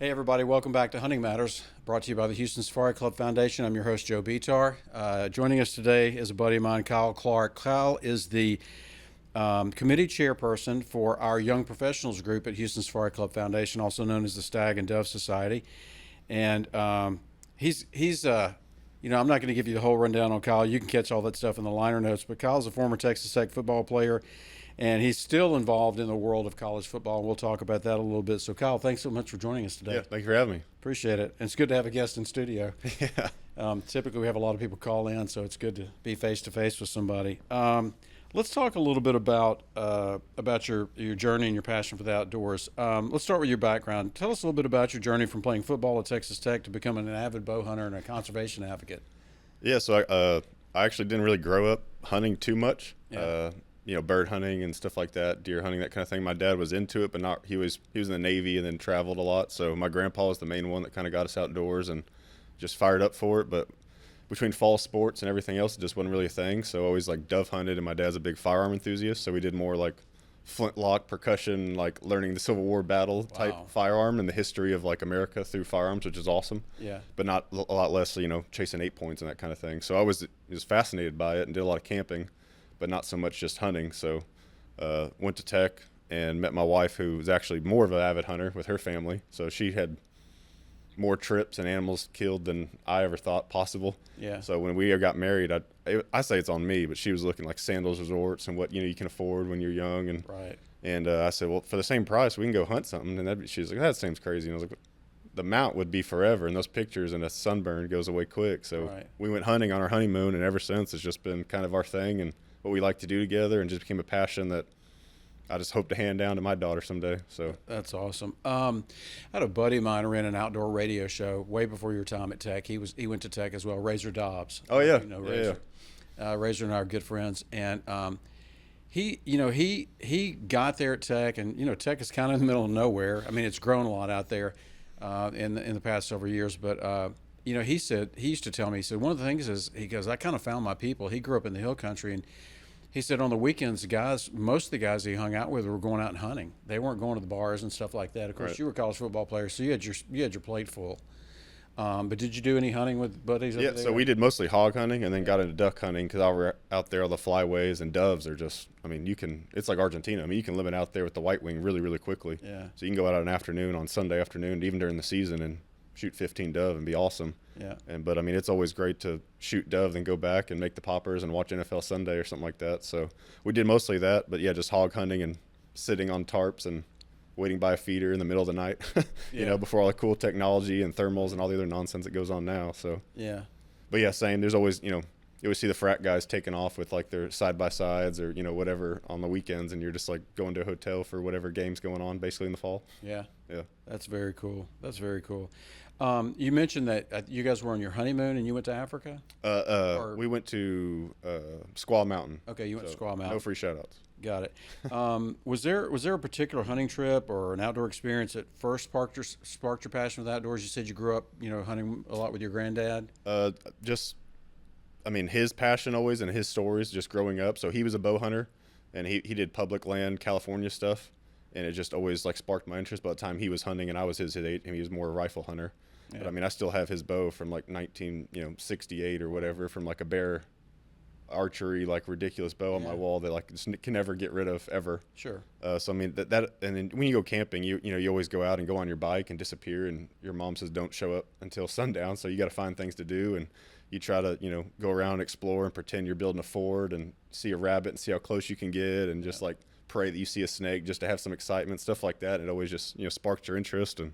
Hey everybody, welcome back to Hunting Matters, brought to you by the Houston Safari Club Foundation. I'm your host, Joe Bitar. Joining us today is a buddy of mine, Kyle Clark. Kyle is the committee chairperson for our Young Professionals group at Houston Safari Club Foundation, also known as the Stag Dove Society. And he's I'm not going to give you the whole rundown on Kyle. You can catch all that stuff in the liner notes, but Kyle's a former Texas Tech football player, and he's still involved in the world of college football. We'll talk about that a little bit. So, Kyle, thanks so much for joining us today. Yeah, thank you for having me. Appreciate it. And it's good to have a guest in studio. Yeah. Typically, we have a lot of people call in, so it's good to be face-to-face with somebody. Let's talk a little bit about your journey and your passion for the outdoors. Let's start with your background. Tell us a little bit about your journey from playing football at Texas Tech to becoming an avid bow hunter and a conservation advocate. Yeah, so I actually didn't really grow up hunting too much. Yeah. Bird hunting and stuff like that, deer hunting, that kind of thing. My dad was into it, but not. He was in the Navy and then traveled a lot. So my grandpa was the main one that kind of got us outdoors and just fired up for it. But between fall sports and everything else, it just wasn't really a thing. So I always like dove hunted, and my dad's a big firearm enthusiast. So we did more like flintlock percussion, like learning the Civil War battle type firearm and the history of like America through firearms, which is awesome. Yeah. But not a lot less, chasing 8 points and that kind of thing. So I was fascinated by it and did a lot of camping, but not so much just hunting. So went to Tech and met my wife, who was actually more of an avid hunter with her family. So she had more trips and animals killed than I ever thought possible. Yeah. So when we got married, I say it's on me, but she was looking like Sandals resorts and what you can afford when you're young. And right. And I said, well, for the same price, we can go hunt something. And she was like, that seems crazy. And I was like, the mount would be forever, and those pictures and a sunburn goes away quick. So we went hunting on our honeymoon, and ever since it's just been kind of our thing and what we like to do together, and just became a passion that I just hope to hand down to my daughter someday. So that's awesome. I had a buddy of mine who ran an outdoor radio show way before your time at Tech. He went to Tech as well, Razor Dobbs. Oh yeah, Razor. Yeah. Razor and I are good friends, and he got there at Tech, and Tech is kind of in the middle of nowhere. I mean, it's grown a lot out there in the past several years, but he used to tell me, he said one of the things is, he goes, I kind of found my people. He grew up in the hill country, and he said on the weekends, most of the guys he hung out with were going out and hunting. They weren't going to the bars and stuff like that. Of course, right. You were a college football player, so you had your plate full. But did you do any hunting with buddies? Yeah, so we did mostly hog hunting, and then got into duck hunting because I were out there on the flyways, and doves are just, it's like Argentina. You can limit out there with the white wing really, really quickly. Yeah. So you can go out on an afternoon, on Sunday afternoon, even during the season, and shoot 15 dove and be awesome. Yeah. But it's always great to shoot dove, then go back and make the poppers and watch NFL Sunday or something like that. So we did mostly that, but yeah, just hog hunting and sitting on tarps and waiting by a feeder in the middle of the night, before all the cool technology and thermals and all the other nonsense that goes on now. So yeah. But yeah, same. There's always, you always see the frat guys taking off with like their side-by-sides or, whatever on the weekends, and you're just like going to a hotel for whatever game's going on basically in the fall. Yeah. Yeah. That's very cool. You mentioned that you guys were on your honeymoon and you went to Africa? We went to Squaw Mountain. Okay, you went to Squaw Mountain. No free shout-outs. Got it. Was there a particular hunting trip or an outdoor experience that first sparked your passion for the outdoors? You said you grew up, hunting a lot with your granddad. His passion always and his stories just growing up. So he was a bow hunter, and he did public land California stuff, and it just always like sparked my interest. By the time he was hunting and I was his age, and he was more a rifle hunter. Yeah. But I still have his bow from like 1968 or whatever, from like a bear archery, like ridiculous bow on my wall that like just can never get rid of ever. Sure. So that and then when you go camping, you always go out and go on your bike and disappear, and your mom says don't show up until sundown, so you got to find things to do, and you try to go around and explore and pretend you're building a fort and see a rabbit and see how close you can get, and just like pray that you see a snake just to have some excitement, stuff like that. It always just sparked your interest, and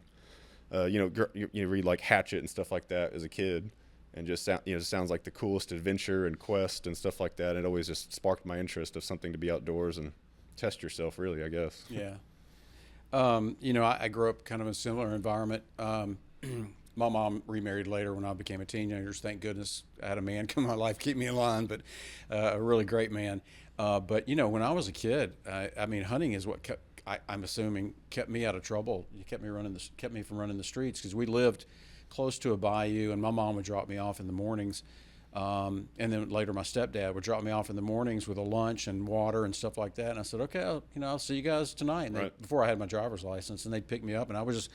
you read like Hatchet and stuff like that as a kid, and just sounds like the coolest adventure and quest and stuff like that. It always just sparked my interest of something to be outdoors and test yourself, really, I guess. Yeah. I grew up kind of in a similar environment. My mom remarried later when I became a teenager. Thank goodness I had a man come in my life, keep me in line, but a really great man. But when I was a kid, hunting is what I'm assuming kept me out of trouble. It kept me from running the streets, because we lived close to a bayou, and my mom would drop me off in the mornings. And then later my stepdad would drop me off in the mornings with a lunch and water and stuff like that. And I said, okay, I'll see you guys tonight. And before I had my driver's license, and they'd pick me up, and I would just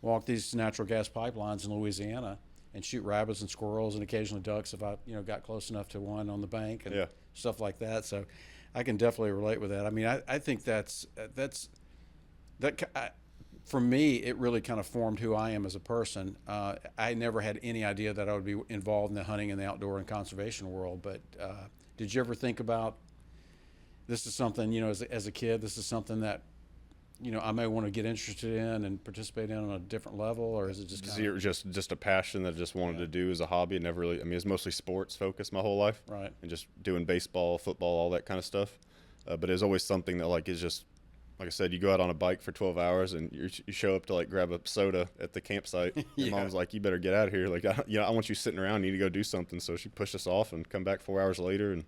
walk these natural gas pipelines in Louisiana and shoot rabbits and squirrels and occasionally ducks if I, got close enough to one on the bank and stuff like that. So I can definitely relate with that. I mean, I think for me, it really kind of formed who I am as a person. I never had any idea that I would be involved in the hunting and the outdoor and conservation world. But did you ever think about this is something, as a kid, this is something that, I may want to get interested in and participate in on a different level, or is it just a passion that I just wanted to do as a hobby? It never really, it's mostly sports focused my whole life. Right. And just doing baseball, football, all that kind of stuff. But it's always something that is just, like I said, you go out on a bike for 12 hours and you show up to grab a soda at the campsite. Your mom's like, you better get out of here. I want you sitting around. You need to go do something. So she pushed us off and come back 4 hours later. And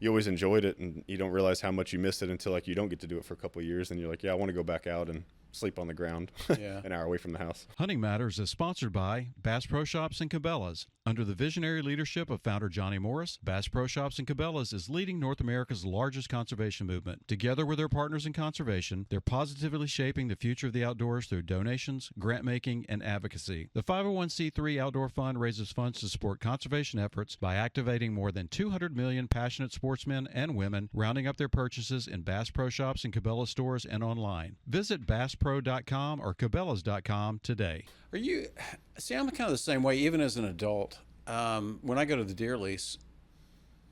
you always enjoyed it, and you don't realize how much you miss it until you don't get to do it for a couple of years. And you're like, I want to go back out and sleep on the ground an hour away from the house. Hunting Matters is sponsored by Bass Pro Shops and Cabela's. Under the visionary leadership of founder Johnny Morris, Bass Pro Shops and Cabela's is leading North America's largest conservation movement. Together with their partners in conservation, they're positively shaping the future of the outdoors through donations, grant making, and advocacy. The 501c3 Outdoor Fund raises funds to support conservation efforts by activating more than 200 million passionate sportsmen and women, rounding up their purchases in Bass Pro Shops and Cabela's stores and online. Visit BassPro.com or Cabela's.com today. I'm kind of the same way, even as an adult. When I go to the deer lease,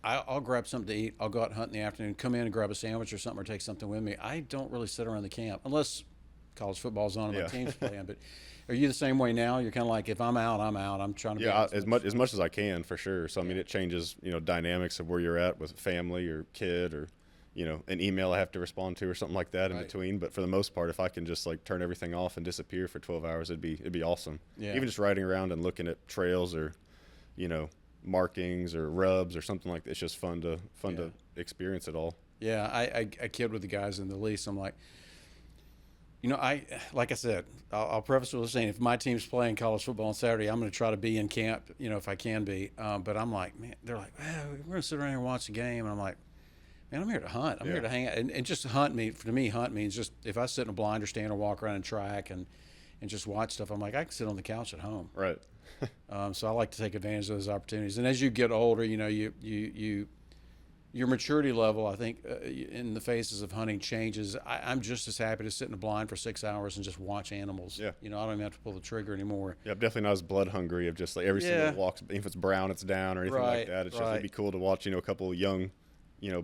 I'll grab something to eat. I'll go out and hunt in the afternoon, come in and grab a sandwich or something, or take something with me. I don't really sit around the camp unless college football's on and my team's playing. But are you the same way now? You're kind of like, if I'm out, I'm out. I'm trying to be out as much as I can, for sure. So I mean, it changes dynamics of where you're at with family or kid or an email I have to respond to or something like that in between. But for the most part, if I can just turn everything off and disappear for 12 hours, it'd be awesome. Yeah. Even just riding around and looking at trails or, markings or rubs or something like that. It's just fun to experience it all. Yeah. I kid with the guys in the lease. I'm like, like I said, I'll preface with saying, if my team's playing college football on Saturday, I'm going to try to be in camp, if I can be. But I'm like, man, they're like, we're going to sit around here and watch the game. And I'm like, man, I'm here to hunt. I'm here to hang out. And just hunt means just, if I sit in a blind or stand or walk around and track and just watch stuff, I'm like, I can sit on the couch at home. Right. So I like to take advantage of those opportunities. And as you get older, your maturity level, I think, in the phases of hunting changes. I'm just as happy to sit in a blind for 6 hours and just watch animals. Yeah. I don't even have to pull the trigger anymore. Yeah, I'm definitely not as blood hungry of just every single walk. If it's brown, it's down or anything like that. It's just, it'd be cool to watch, a couple of young,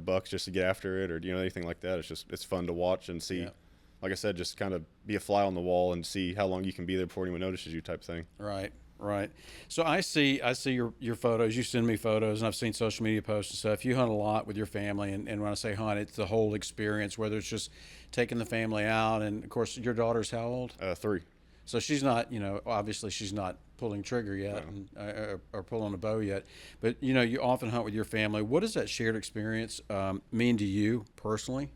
bucks just to get after it or, anything like that. It's fun to watch and see. Yeah. Like I said, just kind of be a fly on the wall and see how long you can be there before anyone notices you, type thing. Right. So I see your photos. You send me photos, and I've seen social media posts and stuff. You hunt a lot with your family, and when I say hunt, it's the whole experience, whether it's just taking the family out. And of course, your daughter's how old? 3. So she's not, obviously she's not pulling trigger yet, or pulling a bow yet. But you often hunt with your family. What does that shared experience mean to you personally?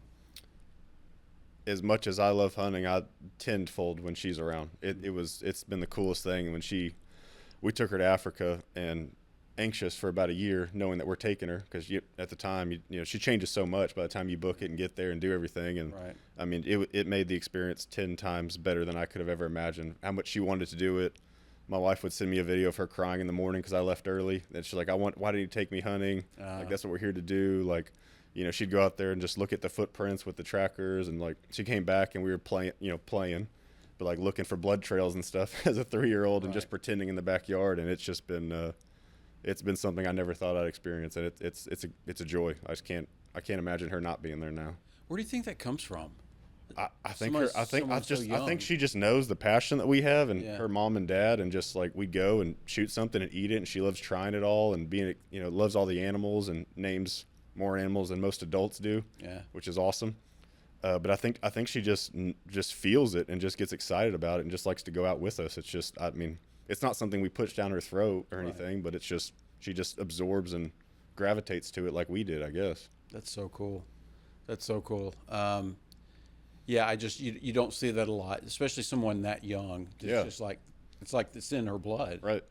As much as I love hunting, I tenfold when she's around. It's been the coolest thing. And when we took her to Africa, and anxious for about a year, knowing that we're taking her, because at the time, she changes so much by the time you book it and get there and do everything. And I mean, it made the experience 10 times better than I could have ever imagined. How much she wanted to do it. My wife would send me a video of her crying in the morning because I left early. And she's like, why didn't you take me hunting? That's what we're here to do. She'd go out there and just look at the footprints with the trackers, and she came back and we were playing, but looking for blood trails and stuff as a 3-year-old and just pretending in the backyard. And it's just been, it's been something I never thought I'd experience. And it's a joy. I can't imagine her not being there now. Where do you think that comes from? I think she just knows the passion that we have, and her mom and dad, and just we'd go and shoot something and eat it. And she loves trying it all and being, loves all the animals and names more animals than most adults do, which is awesome. But I think she just feels it and just gets excited about it and just likes to go out with us. It's just, it's not something we push down her throat or anything, but it's just, she just absorbs and gravitates to it like we did, I guess. That's so cool. Yeah, you don't see that a lot, especially someone that young. It's just it's like it's in her blood, right?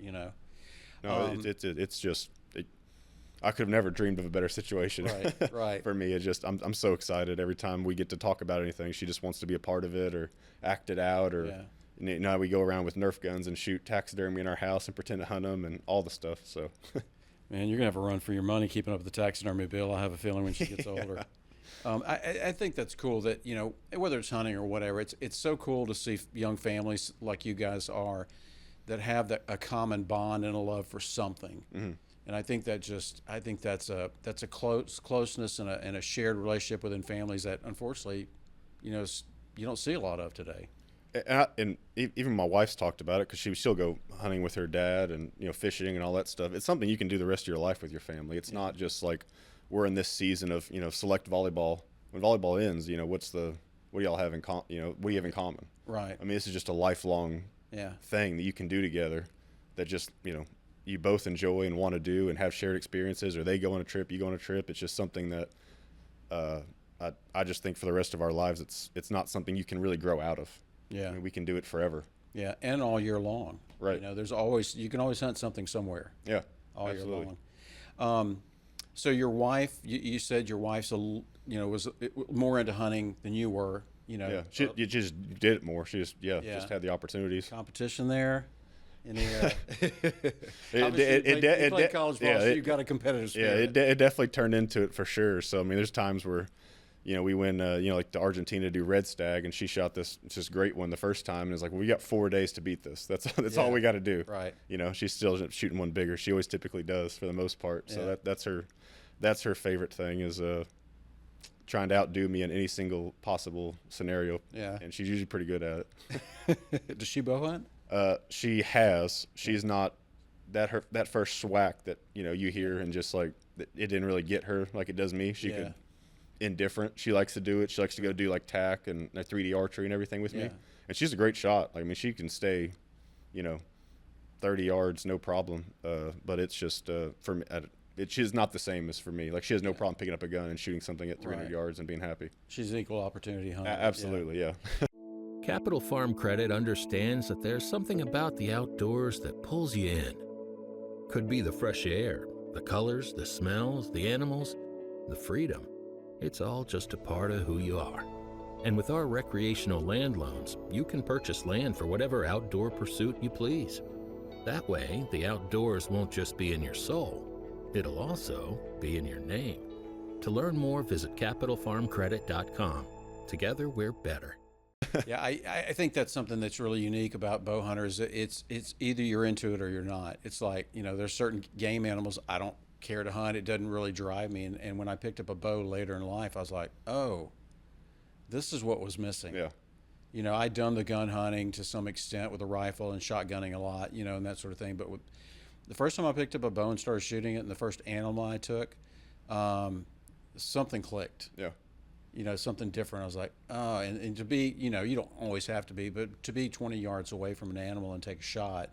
No, it's just. I could have never dreamed of a better situation. Right. For me, it's just I'm so excited every time we get to talk about anything. She just wants to be a part of it or act it out or Now we go around with Nerf guns and shoot taxidermy in our house and pretend to hunt them and all the stuff. So, Man, you're gonna have a run for your money keeping up with the taxidermy bill. I have a feeling when she gets older. I think that's cool that, you know, whether it's hunting or whatever, it's so cool to see young families like you guys are that have a common bond and a love for something. Mm-hmm. And I think that's a closeness and a shared relationship within families that unfortunately, you know, you don't see a lot of today. And even my wife's talked about it because she'll go hunting with her dad and, you know, fishing and all that stuff. It's something you can do the rest of your life with your family. It's not just like we're in this season of, you know, select volleyball. When volleyball ends, you know, what do y'all have in what do you have in common? Right. I mean, this is just a lifelong thing that you can do together that just, you know, you both enjoy and want to do and have shared experiences, or they go on a trip, you go on a trip. It's just something that I just think for the rest of our lives, it's not something you can really grow out of. Yeah. I mean, we can do it forever. Yeah, and all year long. Right. You know, you can always hunt something somewhere. Yeah. All absolutely. year long. So your wife, you said your wife's was more into hunting than you were. You know. Yeah. You just did it more. She just had the opportunities. Competition there. In the, it played college ball, so you've got a competitive spirit. Yeah, it definitely turned into it for sure. So I mean, there's times where, you know, we win, like to Argentina to do red stag, and she shot this just great one the first time, and it's like, well, we got 4 days to beat this. That's all we got to do. Right. You know, she's still shooting one bigger. She always typically does for the most part. So that's her favorite thing is trying to outdo me in any single possible scenario. Yeah. And she's usually pretty good at it. Does she bow hunt? She has. She's not that first swack that, you know, you hear and just like it didn't really get her like it does me. She could indifferent. She likes to do it. She likes to go do like tack and 3D archery and everything with me. And she's a great shot. I mean, she can stay, you know, 30 yards no problem. But it's just for me. She's not the same as for me. Like she has no problem picking up a gun and shooting something at 300 yards and being happy. She's an equal opportunity hunter. Absolutely, yeah. Capital Farm Credit understands that there's something about the outdoors that pulls you in. Could be the fresh air, the colors, the smells, the animals, the freedom. It's all just a part of who you are. And with our recreational land loans, you can purchase land for whatever outdoor pursuit you please. That way, the outdoors won't just be in your soul, it'll also be in your name. To learn more, visit capitalfarmcredit.com. Together, we're better. Yeah, I think that's something that's really unique about bow hunters. It's either you're into it or you're not. It's like, you know, there's certain game animals I don't care to hunt. It doesn't really drive me. And when I picked up a bow later in life, I was like, oh, this is what was missing. Yeah. You know, I'd done the gun hunting to some extent with a rifle and shotgunning a lot, you know, and that sort of thing. But the first time I picked up a bow and started shooting it, and the first animal I took, something clicked. Yeah. You know, something different. I was like, oh, and to be, you know, you don't always have to be, but to be 20 yards away from an animal and take a shot,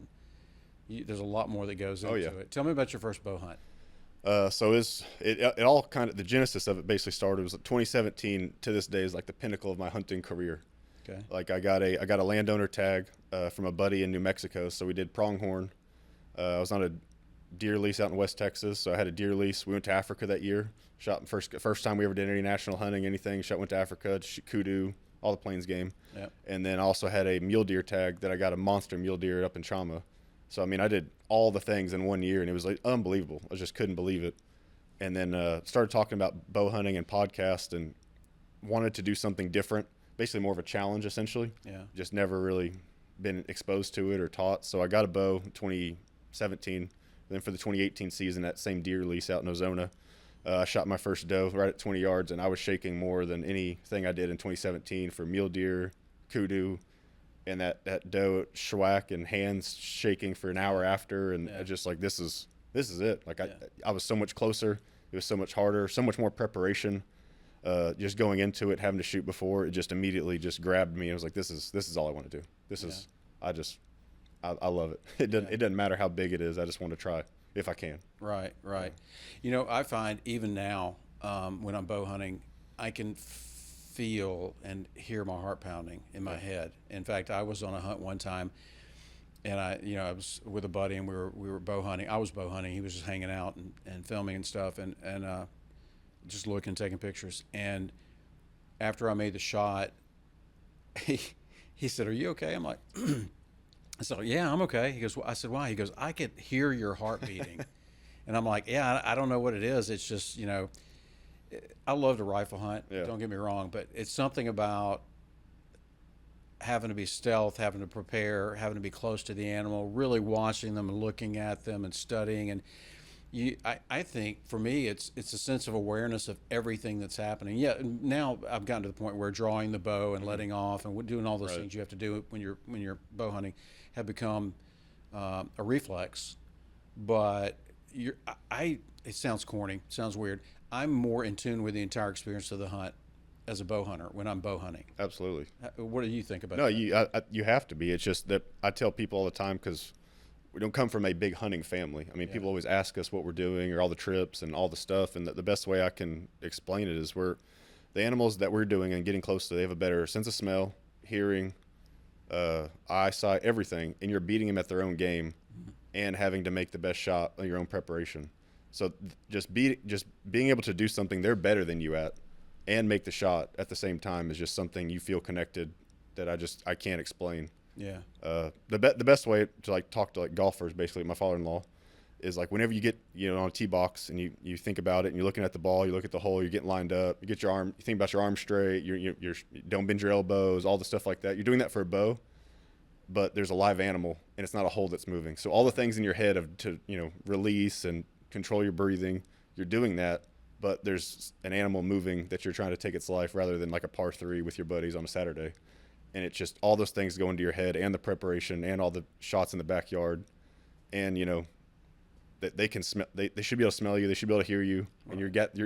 there's a lot more that goes into it. Tell me about your first bow hunt. So it all kind of, the genesis of it basically started was 2017 to this day is like the pinnacle of my hunting career. Okay. Like I got a landowner tag from a buddy in New Mexico. So we did pronghorn. I was on a deer lease out in West Texas. So I had a deer lease. We went to Africa that year. Shot first time we ever did any national hunting, anything. Went to Africa, kudu, all the plains game. Yep. And then I also had a mule deer tag that I got a monster mule deer up in Chama. So, I mean, I did all the things in 1 year, and it was like unbelievable. I just couldn't believe it. And then started talking about bow hunting and podcast and wanted to do something different, basically more of a challenge, essentially. Yeah. Just never really been exposed to it or taught. So I got a bow in 2017. And then for the 2018 season, that same deer lease out in Ozona, I shot my first doe right at 20 yards, and I was shaking more than anything I did in 2017 for mule deer, kudu, and that doe schwack and hands shaking for an hour after, and I just like this is it. Like I was so much closer. It was so much harder, so much more preparation. Just going into it, having to shoot before, it just immediately just grabbed me. I was like, this is all I want to do. I love it. It doesn't matter how big it is. I just want to try if I can. Right. You know, I find even now when I'm bow hunting, I can feel and hear my heart pounding in my head. In fact, I was on a hunt one time, and I was with a buddy, and we were bow hunting. I was bow hunting. He was just hanging out and filming and stuff, and just looking, taking pictures. And after I made the shot, he said, "Are you okay?" I'm like, I said, "Yeah, I'm okay." He goes, well, I said, "Why?" He goes, "I could hear your heart beating." And I'm like, "Yeah, I don't know what it is. It's just, I love to rifle hunt. Yeah. Don't get me wrong, but it's something about having to be stealth, having to prepare, having to be close to the animal, really watching them and looking at them and studying. And I think for me, it's a sense of awareness of everything that's happening. Yeah, now I've gotten to the point where drawing the bow and letting off and doing all those Right. things you have to do when you're bow hunting have become a reflex. But it sounds corny, sounds weird. I'm more in tune with the entire experience of the hunt as a bow hunter when I'm bow hunting. Absolutely. What do you think about No, that? you have to be. It's just that I tell people all the time, because we don't come from a big hunting family. I mean, Yeah. people always ask us what we're doing or all the trips and all the stuff. And the best way I can explain it is the animals that we're doing and getting close to, they have a better sense of smell, hearing, eyesight, everything. And you're beating them at their own game and having to make the best shot on your own preparation. So just being able to do something they're better than you at and make the shot at the same time is just something you feel connected that I can't explain. Yeah. The best way to like talk to like golfers, basically, my father-in-law, is like whenever you get on a tee box and you think about it and you're looking at the ball, you look at the hole, you're getting lined up, you get your arm, you think about your arm straight, you don't bend your elbows, all the stuff like that. You're doing that for a bow, but there's a live animal and it's not a hole that's moving. So all the things in your head to release and control your breathing, you're doing that, but there's an animal moving that you're trying to take its life rather than like a par 3 with your buddies on a Saturday. And it's just all those things go into your head and the preparation and all the shots in the backyard. And, that they can smell, they should be able to smell you. They should be able to hear you, and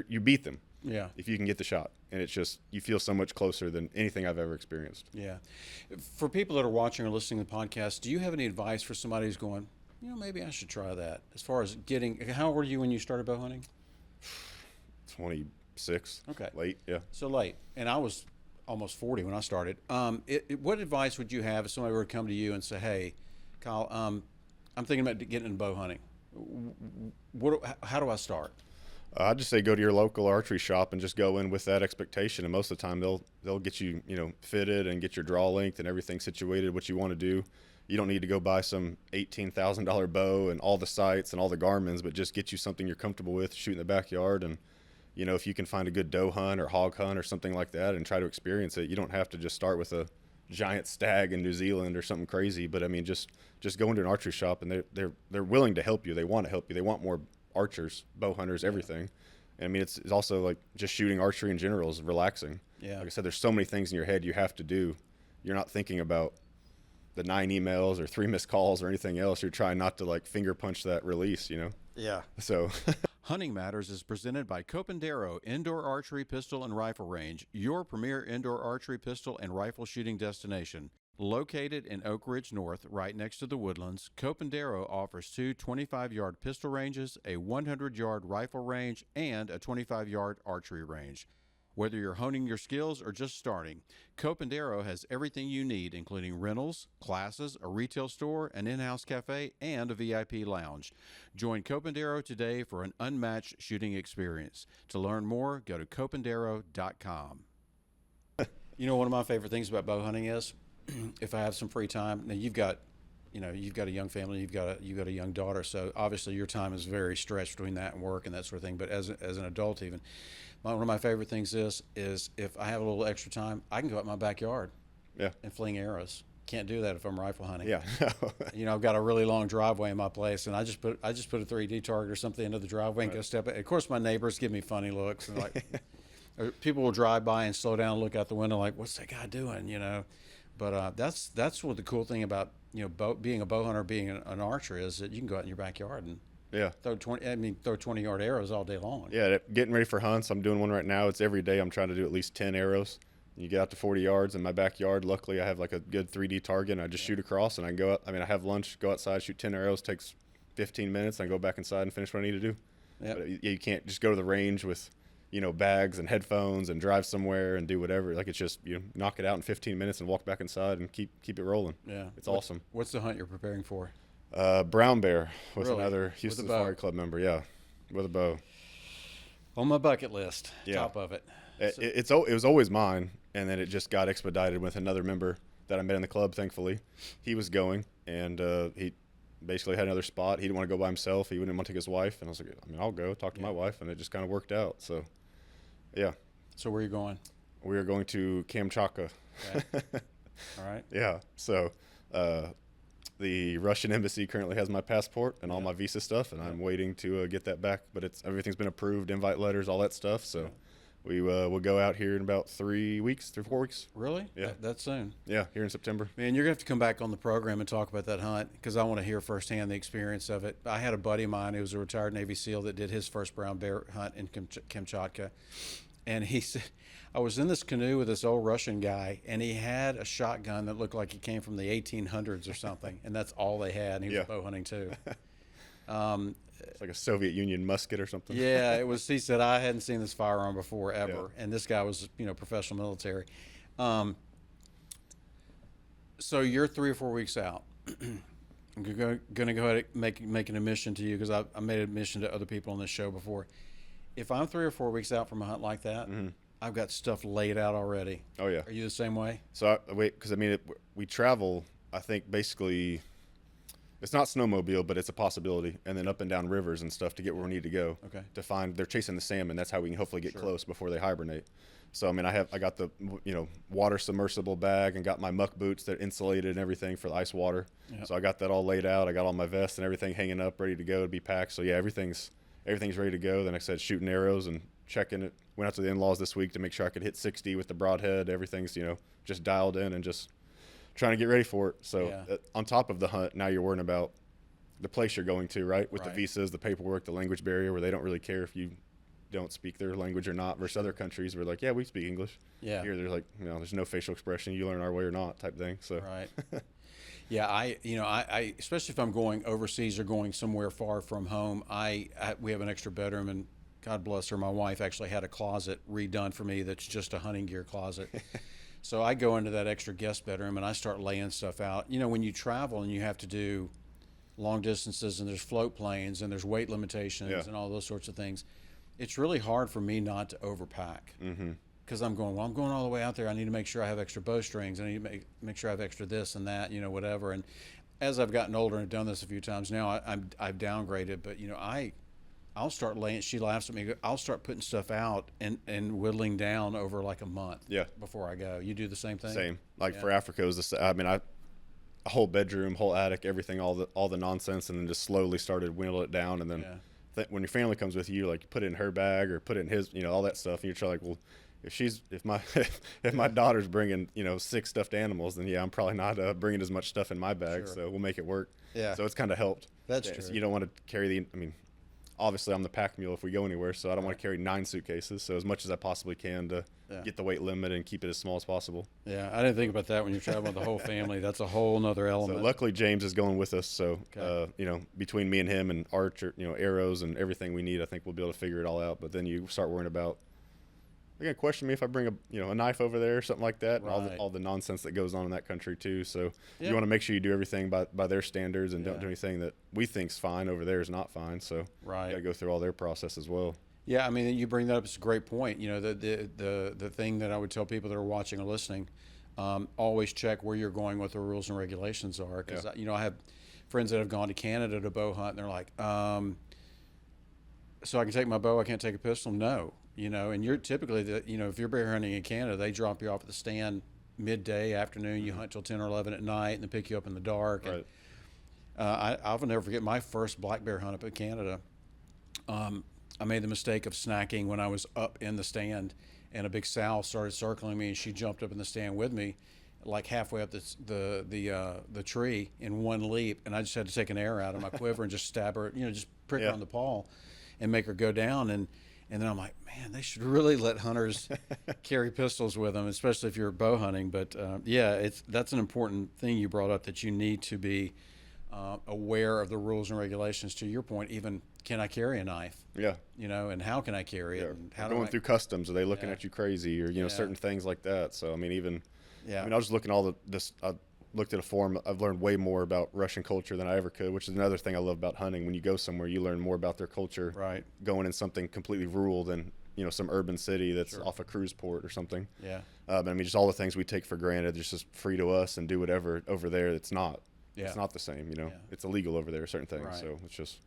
you beat them. Yeah. If you can get the shot. And it's just, you feel so much closer than anything I've ever experienced. Yeah. For people that are watching or listening to the podcast, do you have any advice for somebody who's going, maybe I should try that? As far as how old were you when you started bow hunting? 26. Okay. Late, yeah. So late. And I was almost 40 when I started. What advice would you have if somebody were to come to you and say, "Hey, Kyle, I'm thinking about getting into bow hunting. How do I start?" I'd just say go to your local archery shop and just go in with that expectation. And most of the time they'll get you, fitted and get your draw length and everything situated, what you want to do. You don't need to go buy some $18,000 bow and all the sights and all the Garmins, but just get you something you're comfortable with, shoot in the backyard. And, if you can find a good doe hunt or hog hunt or something like that and try to experience it, you don't have to just start with a giant stag in New Zealand or something crazy. But I mean, just go into an archery shop and they're willing to help you. They want to help you. They want more archers, bow hunters, everything. And I mean, it's also like just shooting archery in general is relaxing. Yeah. Like I said, there's so many things in your head you have to do. You're not thinking about the 9 emails or 3 missed calls or anything else. You're trying not to like finger punch that release, Yeah. So Hunting Matters is presented by Copandero Indoor Archery Pistol and Rifle Range, your premier indoor archery pistol and rifle shooting destination. Located in Oak Ridge North, right next to the Woodlands, Copandero offers 2 25-yard pistol ranges, a 100-yard rifle range, and a 25-yard archery range. Whether you're honing your skills or just starting, Copandero has everything you need, including rentals, classes, a retail store, an in-house cafe, and a VIP lounge. Join Copandero today for an unmatched shooting experience. To learn more, go to copandero.com. One of my favorite things about bow hunting is if I have some free time. Now you've got a young family, you've got a young daughter, so obviously your time is very stretched between that and work and that sort of thing. But as an adult, even one of my favorite things is if I have a little extra time, I can go out in my backyard, yeah, and fling arrows. Can't do that if I'm rifle hunting. yeah. I've got a really long driveway in my place, and I just put a 3D target or something into the driveway and go step it. Of course, my neighbors give me funny looks, and like or people will drive by and slow down and look out the window like, "What's that guy doing?" But that's what the cool thing about being a bow hunter, being an archer, is that you can go out in your backyard and Yeah. throw 20-yard arrows all day long. Yeah, getting ready for hunts. I'm doing one right now. It's every day. I'm trying to do at least 10 arrows. You get out to 40 yards in my backyard. Luckily, I have like a good 3D target, and I just shoot across, and I can go out. I mean, I have lunch, go outside, shoot 10 arrows. Takes 15 minutes. I go back inside and finish what I need to do. Yep. But you can't just go to the range with, bags and headphones and drive somewhere and do whatever. Like, it's just, knock it out in 15 minutes and walk back inside and keep it rolling. Yeah. It's awesome. What's the hunt you're preparing for? Brown bear with Really? another With Houston a bow? Safari Club member. Yeah, with a bow. On my bucket list, Yeah. top of it. It was always mine, and then it just got expedited with another member that I met in the club, thankfully, he was going, and he basically had another spot. He didn't want to go by himself. He wouldn't want to take his wife, and I was like, I mean, I'll go talk to my wife, and it just kind of worked out. So, yeah. So where are you going? We are going to Kamchatka. Okay. All right. Yeah. So, the Russian embassy currently has my passport and all my visa stuff, and I'm waiting to get that back. But everything's been approved, invite letters, all that stuff. So, we'll go out here in about 3 weeks, 4 weeks. Really? Yeah. That soon? Yeah, here in September. Man, you're going to have to come back on the program and talk about that hunt because I want to hear firsthand the experience of it. I had a buddy of mine who was a retired Navy SEAL that did his first brown bear hunt in Kamchatka. And he said, I was in this canoe with this old Russian guy, and he had a shotgun that looked like it came from the 1800s or something, and that's all they had. And he was bow hunting too. It's like a Soviet Union musket or something. Yeah, it was. He said I hadn't seen this firearm before ever, and this guy was, professional military. So you're 3 or 4 weeks out. I'm going to go ahead and make an admission to you because I made an admission to other people on this show before. If I'm 3 or 4 weeks out from a hunt like that, I've got stuff laid out already. Oh, yeah. Are you the same way? So, because, we travel, I think, basically, it's not snowmobile, but it's a possibility, and then up and down rivers and stuff to get where we need to go. Okay. To find, they're chasing the salmon. That's how we can hopefully get close before they hibernate. So, I got the, water submersible bag and got my muck boots that are insulated and everything for the ice water. Yep. So I got that all laid out. I got all my vests and everything hanging up, ready to go to be packed. So, yeah, everything's ready to go. Then I said shooting arrows and checking it. Went out to the in-laws this week to make sure I could hit 60 with the broadhead. Everything's, just dialed in and just trying to get ready for it. So on top of the hunt, now you're worrying about the place you're going to, right? With the visas, the paperwork, the language barrier, where they don't really care if you don't speak their language or not, versus other countries where like, yeah, we speak English. Yeah. Here, there's like, there's no facial expression. You learn our way or not type thing. So. Right. Yeah, I especially if I'm going overseas or going somewhere far from home, we have an extra bedroom, and God bless her, my wife actually had a closet redone for me that's just a hunting gear closet. So I go into that extra guest bedroom and I start laying stuff out. When you travel and you have to do long distances and there's float planes and there's weight limitations and all those sorts of things, it's really hard for me not to overpack. Because I'm going all the way out there. I need to make sure I have extra bowstrings. I need to make sure I have extra this and that, whatever. And as I've gotten older and done this a few times now, I've downgraded. But I'll start laying. She laughs at me. I'll start putting stuff out and whittling down over like a month. Before I go. You do the same thing. Same. Like for Africa, it was this. A whole bedroom, whole attic, everything, all the nonsense, and then just slowly started whittling it down, and then when your family comes with you, like you put it in her bag or put it in his, all that stuff, and you're trying like, well. If my daughter's bringing 6 stuffed animals, then I'm probably not bringing as much stuff in my bag. So we'll make it work. Yeah. So it's kind of helped. That's true. So you don't want to carry obviously I'm the pack mule if we go anywhere, so I don't want to carry 9 suitcases. So as much as I possibly can to get the weight limit and keep it as small as possible. Yeah, I didn't think about that when you're traveling with the whole family. That's a whole nother element. So luckily James is going with us. So between me and him and archer, arrows and everything we need, I think we'll be able to figure it all out. But then you start worrying about. They're gonna question me if I bring a knife over there or something like that, and all the nonsense that goes on in that country too. So you want to make sure you do everything by their standards and don't do anything that we think's fine over there is not fine. So you gotta go through all their process as well. Yeah, you bring that up. It's a great point. The thing that I would tell people that are watching or listening, always check where you're going, what the rules and regulations are. Because I have friends that have gone to Canada to bow hunt, and they're like, so I can take my bow, I can't take a pistol? No. And you're typically, if you're bear hunting in Canada, they drop you off at the stand midday, afternoon, you hunt till 10 or 11 at night, and then pick you up in the dark. Right. And I'll never forget my first black bear hunt up in Canada. I made the mistake of snacking when I was up in the stand, and a big sow started circling me, and she jumped up in the stand with me, like halfway up the tree in one leap, and I just had to take an arrow out of my quiver and just stab her, just prick her on the paw and make her go down. And then I'm like, man, they should really let hunters carry pistols with them, especially if you're bow hunting. But that's an important thing you brought up, that you need to be aware of the rules and regulations. To your point, even can I carry a knife? Yeah. And how can I carry it? And how going through customs, are they looking at you crazy, or certain things like that? So I was just looking all this. I looked at a forum. I've learned way more about Russian culture than I ever could, which is another thing I love about hunting. When you go somewhere, you learn more about their culture. Right. Going in something completely rural than some urban city that's off a cruise port or something. Yeah. But I mean, just all the things we take for granted, it's just free to us, and do whatever over there. It's not. Yeah. It's not the same. Yeah. It's illegal over there, certain things. Right. So it's just.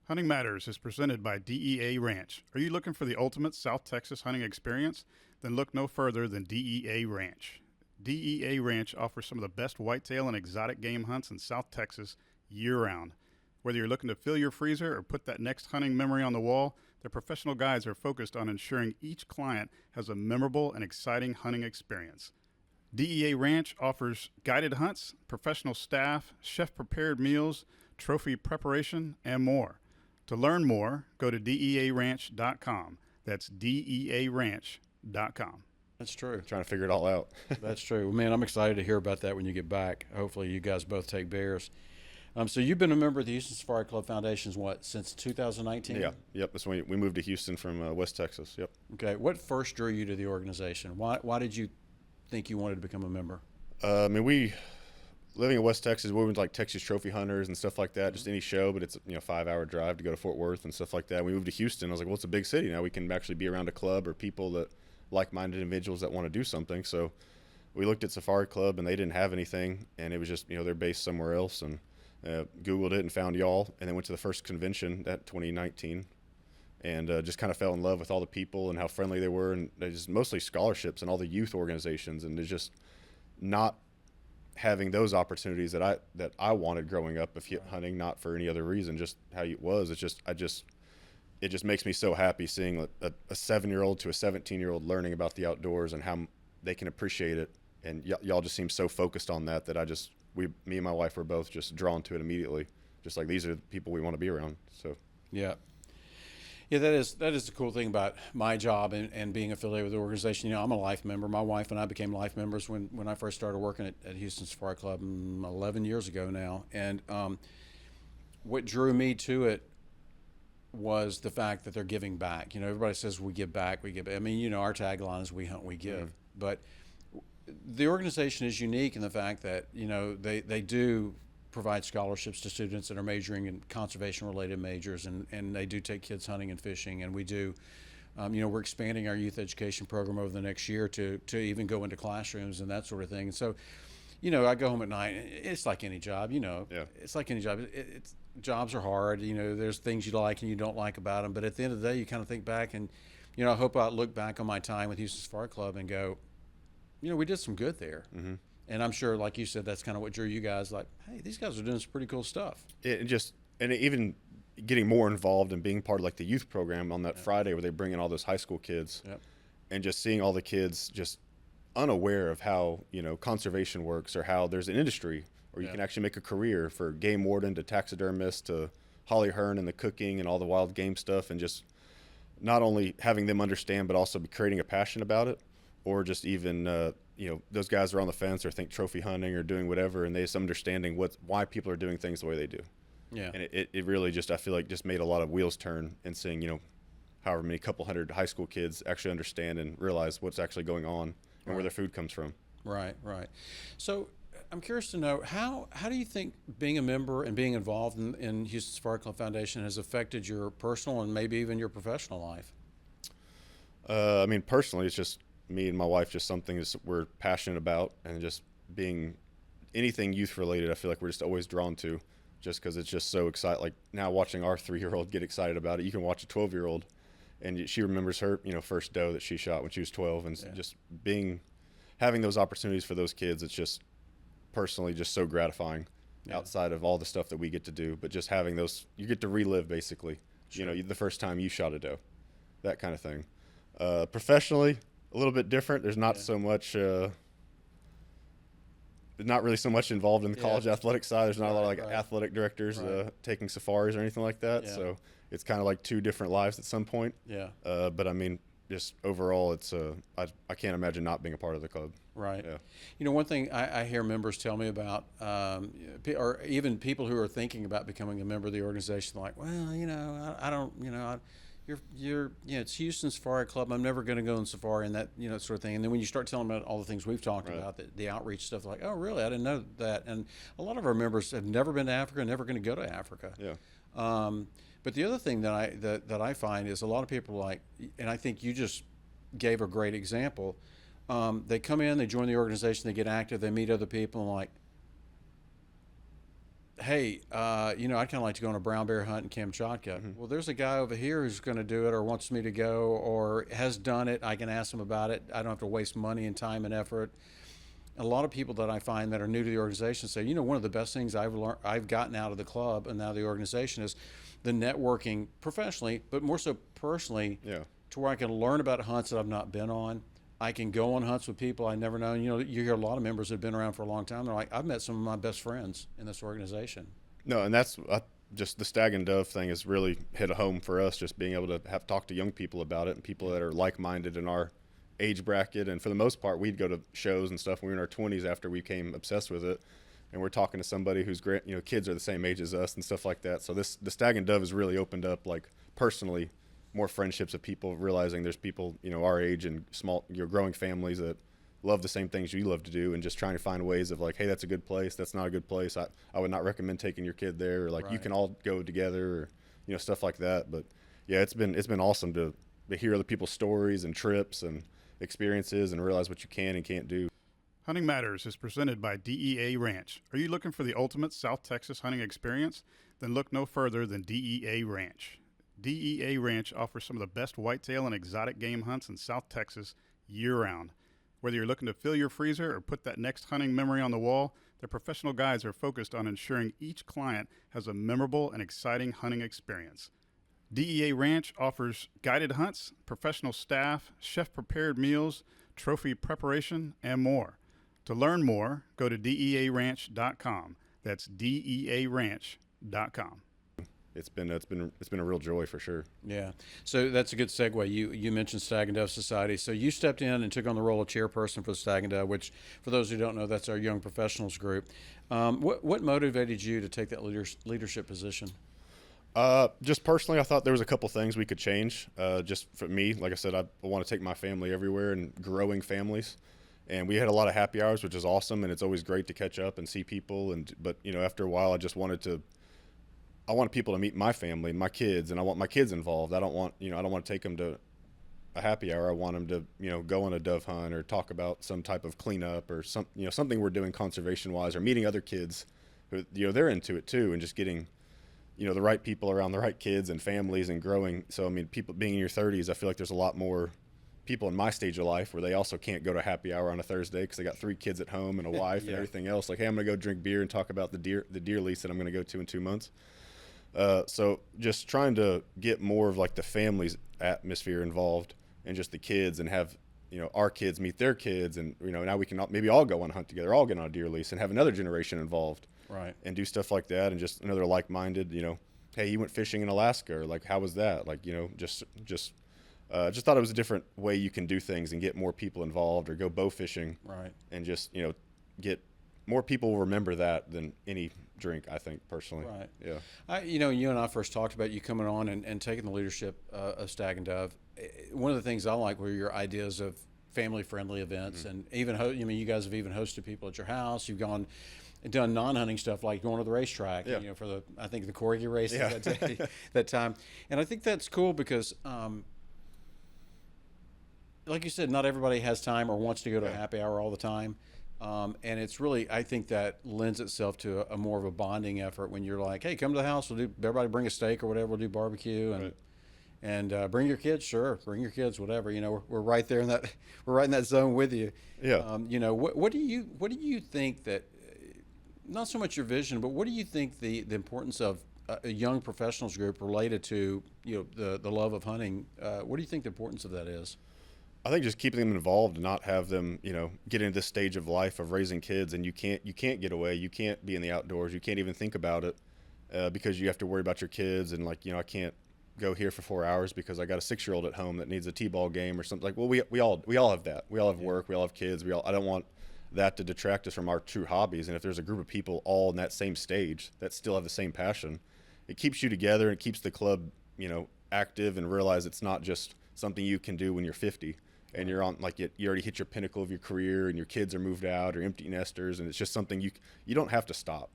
Hunting Matters is presented by DEA Ranch. Are you looking for the ultimate South Texas hunting experience? Then look no further than DEA Ranch. DEA Ranch offers some of the best whitetail and exotic game hunts in South Texas year-round. Whether you're looking to fill your freezer or put that next hunting memory on the wall, their professional guides are focused on ensuring each client has a memorable and exciting hunting experience. DEA Ranch offers guided hunts, professional staff, chef-prepared meals, trophy preparation, and more. To learn more, go to dearanch.com. That's dearanch.com. That's true. Trying to figure it all out. That's true. Man, I'm excited to hear about that when you get back. Hopefully you guys both take bears. So you've been a member of the Houston Safari Club Foundation, since 2019? Yeah. Yep. That's when we moved to Houston from West Texas. Yep. Okay. What first drew you to the organization? Why did you think you wanted to become a member? I mean, living in West Texas, we went to like Texas Trophy Hunters and stuff like that, just any show, but it's a 5-hour drive to go to Fort Worth and stuff like that. We moved to Houston. I was like, well, it's a big city now. We can actually be around a club or people that like-minded individuals that want to do something. So we looked at Safari Club and they didn't have anything, and it was just they're based somewhere else, and Googled it and found y'all, and then went to the first convention that 2019, and just kind of fell in love with all the people and how friendly they were, and they just mostly scholarships and all the youth organizations, and it's just not having those opportunities that I wanted growing up of hunting, not for any other reason, just how it was. It just makes me so happy seeing a 7-year-old to a 17-year-old learning about the outdoors and how they can appreciate it. And y'all just seem so focused on that me and my wife were both just drawn to it immediately. Just like, these are the people we want to be around. So Yeah, that is the cool thing about my job and being affiliated with the organization. I'm a life member. My wife and I became life members when I first started working at Houston Safari Club 11 years ago now. And what drew me to it was the fact that they're giving back. Everybody says we give back, we give. I mean, our tagline is we hunt, we give. But the organization is unique in the fact that they do provide scholarships to students that are majoring in conservation-related majors, and they do take kids hunting and fishing, and we do. We're expanding our youth education program over the next year to even go into classrooms and that sort of thing. And so, I go home at night. It's like any job, It's like any job. Jobs are hard. There's things you like and you don't like about them. But at the end of the day, you kind of think back, and I hope I look back on my time with Houston Safari Club and go, we did some good there. Mm-hmm. And I'm sure, like you said, that's kind of what drew you guys. Like, hey, these guys are doing some pretty cool stuff. Even getting more involved and being part of like the youth program on that Friday where they bring in all those high school kids, and just seeing all the kids just unaware of how conservation works, or how there's an industry, or you can actually make a career, for game warden to taxidermist to Holly Hearn and the cooking and all the wild game stuff, and just not only having them understand but also creating a passion about it, or just even those guys are on the fence or think trophy hunting or doing whatever, and they just understanding why people are doing things the way they do. Yeah. And it really just, I feel like, just made a lot of wheels turn, and seeing however many couple hundred high school kids actually understand and realize what's actually going on and where their food comes from. Right. So I'm curious to know, how do you think being a member and being involved in Houston Safari Club Foundation has affected your personal and maybe even your professional life? I mean, personally, it's just me and my wife, just something that we're passionate about, and just being anything youth related, I feel like we're just always drawn to, just because it's just so exciting. Like now, watching our 3-year-old get excited about it, you can watch a 12-year-old, and she remembers her first doe that she shot when she was 12, and just having those opportunities for those kids, it's just personally just so gratifying. Outside of all the stuff that we get to do, but just having those, you get to relive basically. Sure. The first time you shot a doe, that kind of thing. Professionally, a little bit different. There's not so much, not really so much involved in the college athletic side. There's not a lot of athletic directors taking safaris or anything like that. Yeah. So it's kind of like two different lives at some point. Yeah. But I mean, just overall, it's I can't imagine not being a part of the club. Right. Yeah. One thing I hear members tell me about, or even people who are thinking about becoming a member of the organization, like, well, I don't, it's Houston Safari Club. I'm never going to go on safari and that, sort of thing. And then when you start telling them about all the things we've talked about, the outreach stuff, like, oh, really? I didn't know that. And a lot of our members have never been to Africa, never going to go to Africa. Yeah. But the other thing that I find is a lot of people like, and I think you just gave a great example. They come in, they join the organization, they get active, they meet other people, and like, hey, I'd kind of like to go on a brown bear hunt in Kamchatka. Well, there's a guy over here who's going to do it or wants me to go or has done it. I can ask him about it. I don't have to waste money and time and effort. A lot of people that I find that are new to the organization say, one of the best things I've gotten out of the club and now the organization is the networking professionally, but more so personally, to where I can learn about hunts that I've not been on. I can go on hunts with people I never known. You hear a lot of members that have been around for a long time. They're like, I've met some of my best friends in this organization. No, and that's just the Stag and Dove thing has really hit a home for us, just being able to have talk to young people about it and people that are like-minded in our age bracket. And for the most part, we'd go to shows and stuff when we were in our 20s after we became obsessed with it. And we're talking to somebody whose kids are the same age as us and stuff like that. So the Stag and Dove has really opened up, like, personally, more friendships of people realizing there's people, our age and small, growing families that love the same things you love to do, and just trying to find ways of like, hey, that's a good place. That's not a good place. I would not recommend taking your kid there, or like, you can all go together, or, stuff like that. But yeah, it's been awesome to hear other people's stories and trips and experiences and realize what you can and can't do. Hunting Matters is presented by DEA Ranch. Are you looking for the ultimate South Texas hunting experience? Then look no further than DEA Ranch. DEA Ranch offers some of the best whitetail and exotic game hunts in South Texas year-round. Whether you're looking to fill your freezer or put that next hunting memory on the wall, their professional guides are focused on ensuring each client has a memorable and exciting hunting experience. DEA Ranch offers guided hunts, professional staff, chef-prepared meals, trophy preparation, and more. To learn more, go to dearanch.com. That's dearanch.com. It's been a real joy for sure. Yeah. So that's a good segue. You mentioned Stag and Dove Society. So you stepped in and took on the role of chairperson for the Stag and Dove, which, for those who don't know, that's our young professionals group. What motivated you to take that leadership position? Just personally, I thought there was a couple things we could change. Just for me, like I said, I want to take my family everywhere and growing families. And we had a lot of happy hours, which is awesome, and it's always great to catch up and see people. But after a while, I just I want people to meet my family, my kids, and I want my kids involved. I don't want to take them to a happy hour. I want them to, go on a dove hunt or talk about some type of cleanup or something we're doing conservation wise, or meeting other kids who, they're into it too, and just getting, the right people around the right kids and families and growing. So, people being in your 30s, I feel like there's a lot more people in my stage of life where they also can't go to happy hour on a Thursday because they got 3 kids at home and a wife and everything else. Like, hey, I'm going to go drink beer and talk about the deer lease that I'm going to go to in 2 months. So just trying to get more of like the family's atmosphere involved and just the kids, and have, our kids meet their kids, and, now we can maybe all go on a hunt together, all get on a deer lease and have another generation involved. Right. And do stuff like that. And just another like-minded, hey, you went fishing in Alaska, or like, how was that? Like, just thought it was a different way you can do things and get more people involved, or go bow fishing. Right. And just, get more people will remember that than any drink, I think, personally. Right. Yeah. You and I first talked about you coming on and taking the leadership of Stag and Dove. One of the things I like were your ideas of family-friendly events, and even you guys have even hosted people at your house. You've gone and done non-hunting stuff like going to the racetrack. For I think the Corgi races that day, that time. And I think that's cool because, like you said, not everybody has time or wants to go to a happy hour all the time. And it's really, I think that lends itself to a more of a bonding effort when you're like, hey, come to the house. Everybody bring a steak or whatever. We'll do barbecue and bring your kids. Sure. Bring your kids, whatever, we're right there we're right in that zone with you. Yeah. What do you think that, not so much your vision, but what do you think the importance of a young professionals group related to, the love of hunting? What do you think the importance of that is? I think just keeping them involved and not have them, get into this stage of life of raising kids, and you can't get away. You can't be in the outdoors. You can't even think about it because you have to worry about your kids. And like, I can't go here for 4 hours because I got a 6-year-old at home that needs a t-ball game or something. Like, well, we all have that. We all have work. We all have kids. I don't want that to detract us from our true hobbies. And if there's a group of people all in that same stage that still have the same passion, it keeps you together, and it keeps the club, active, and realize it's not just something you can do when you're 50. And you're on, like, you already hit your pinnacle of your career, and your kids are moved out or empty nesters, and it's just something you don't have to stop.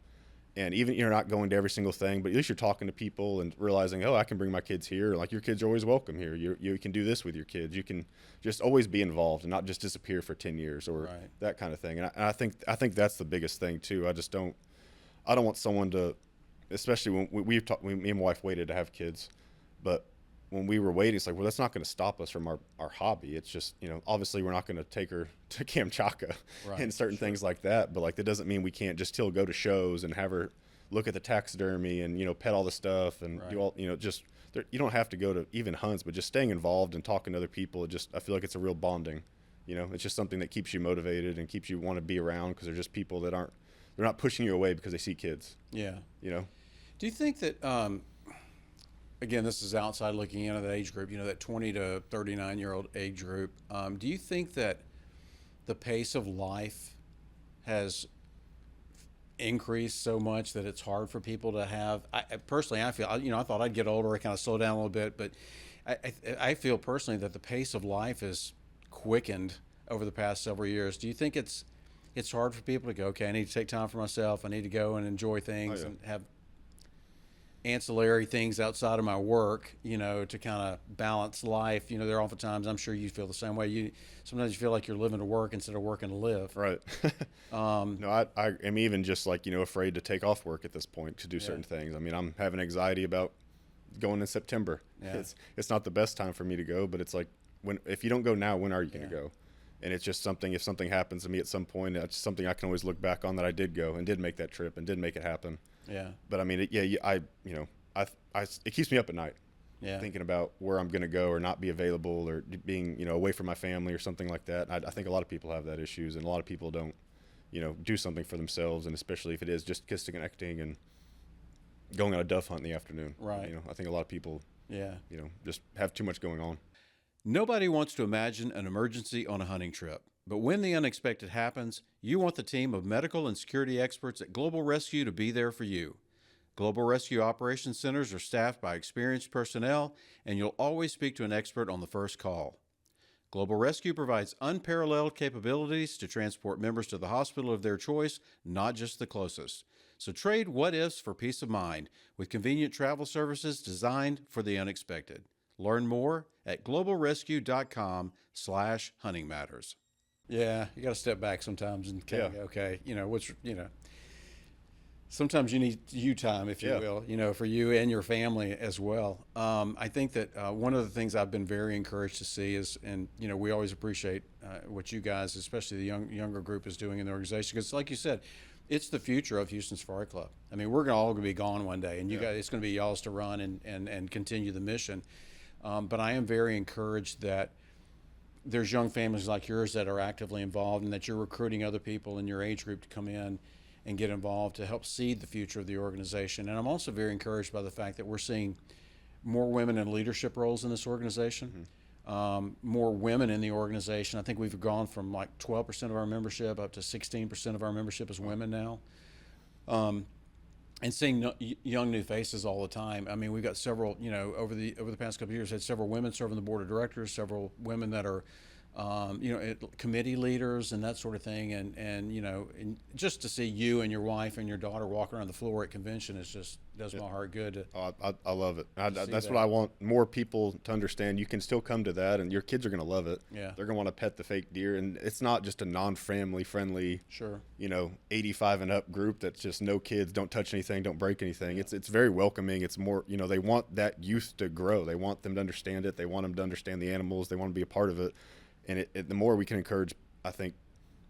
And even you're not going to every single thing, but at least you're talking to people and realizing, oh, I can bring my kids here. Like, your kids are always welcome here. You can do this with your kids. You can just always be involved and not just disappear for 10 years or that kind of thing. And I think that's the biggest thing too. I don't want someone to, especially when me and my wife waited to have kids, but when we were waiting, it's like, well, that's not going to stop us from our hobby. It's just, obviously we're not going to take her to Kamchatka and certain things like that. But like, that doesn't mean we can't just still go to shows and have her look at the taxidermy and, pet all the stuff and do all, you don't have to go to even hunts, but just staying involved and talking to other people. I feel like it's a real bonding, it's just something that keeps you motivated and keeps you want to be around, because they're just people that they're not pushing you away because they see kids. Yeah. Do you think that, again, this is outside looking into that age group, that 20 to 39-year-old age group. Do you think that the pace of life has increased so much that it's hard for people to have? Personally, I feel, I thought I'd get older, I kind of slow down a little bit, but I feel personally that the pace of life is quickened over the past several years. Do you think it's hard for people to go, okay, I need to take time for myself, I need to go and enjoy things and have ancillary things outside of my work, to kind of balance life? There are oftentimes, I'm sure you feel the same way. Sometimes you feel like you're living to work instead of working to live. Right. No, I am even just like, afraid to take off work at this point to do certain things. I mean, I'm having anxiety about going in September. Yeah. It's not the best time for me to go, but it's like, if you don't go now, when are you going to go? And it's just something, if something happens to me at some point, it's something I can always look back on, that I did go and did make that trip and did make it happen. Yeah. But I mean, it keeps me up at night. Yeah. Thinking about where I'm going to go or not be available or being, away from my family or something like that. I think a lot of people have that issues, and a lot of people don't, do something for themselves, and especially if it is just connecting and going on a dove hunt in the afternoon. Right. I think a lot of people, just have too much going on. Nobody wants to imagine an emergency on a hunting trip, but when the unexpected happens, you want the team of medical and security experts at Global Rescue to be there for you. Global Rescue Operations Centers are staffed by experienced personnel, and you'll always speak to an expert on the first call. Global Rescue provides unparalleled capabilities to transport members to the hospital of their choice, not just the closest. So trade what-ifs for peace of mind with convenient travel services designed for the unexpected. Learn more at globalrescue.com/hunting matters. Yeah, you got to step back sometimes and kind of go, okay, sometimes you need you time, if you will, for you and your family as well. I think that one of the things I've been very encouraged to see is, and we always appreciate what you guys, especially the younger group, is doing in the organization, because like you said, it's the future of Houston Safari Club. I mean, we're all going to be gone one day, and you guys, it's going to be y'all's to run and continue the mission. But I am very encouraged that there's young families like yours that are actively involved, and that you're recruiting other people in your age group to come in and get involved to help seed the future of the organization. And I'm also very encouraged by the fact that we're seeing more women in leadership roles in this organization, more women in the organization. I think we've gone from like 12% of our membership up to 16% of our membership is women now. And seeing young new faces all the time. I mean, we've got several, over the past couple of years, had several women serving the board of directors, several women that are, committee leaders and that sort of thing. And just to see you and your wife and your daughter walk around the floor at convention does my heart good. I love it. That's what I want more people to understand. You can still come to that, and your kids are going to love it. Yeah. They're going to want to pet the fake deer, and it's not just a non-family friendly, 85 and up group that's just no kids, don't touch anything, don't break anything. Yeah. It's very welcoming. It's more, they want that youth to grow. They want them to understand it. They want them to understand the animals. They want to be a part of it. And the more we can encourage, I think,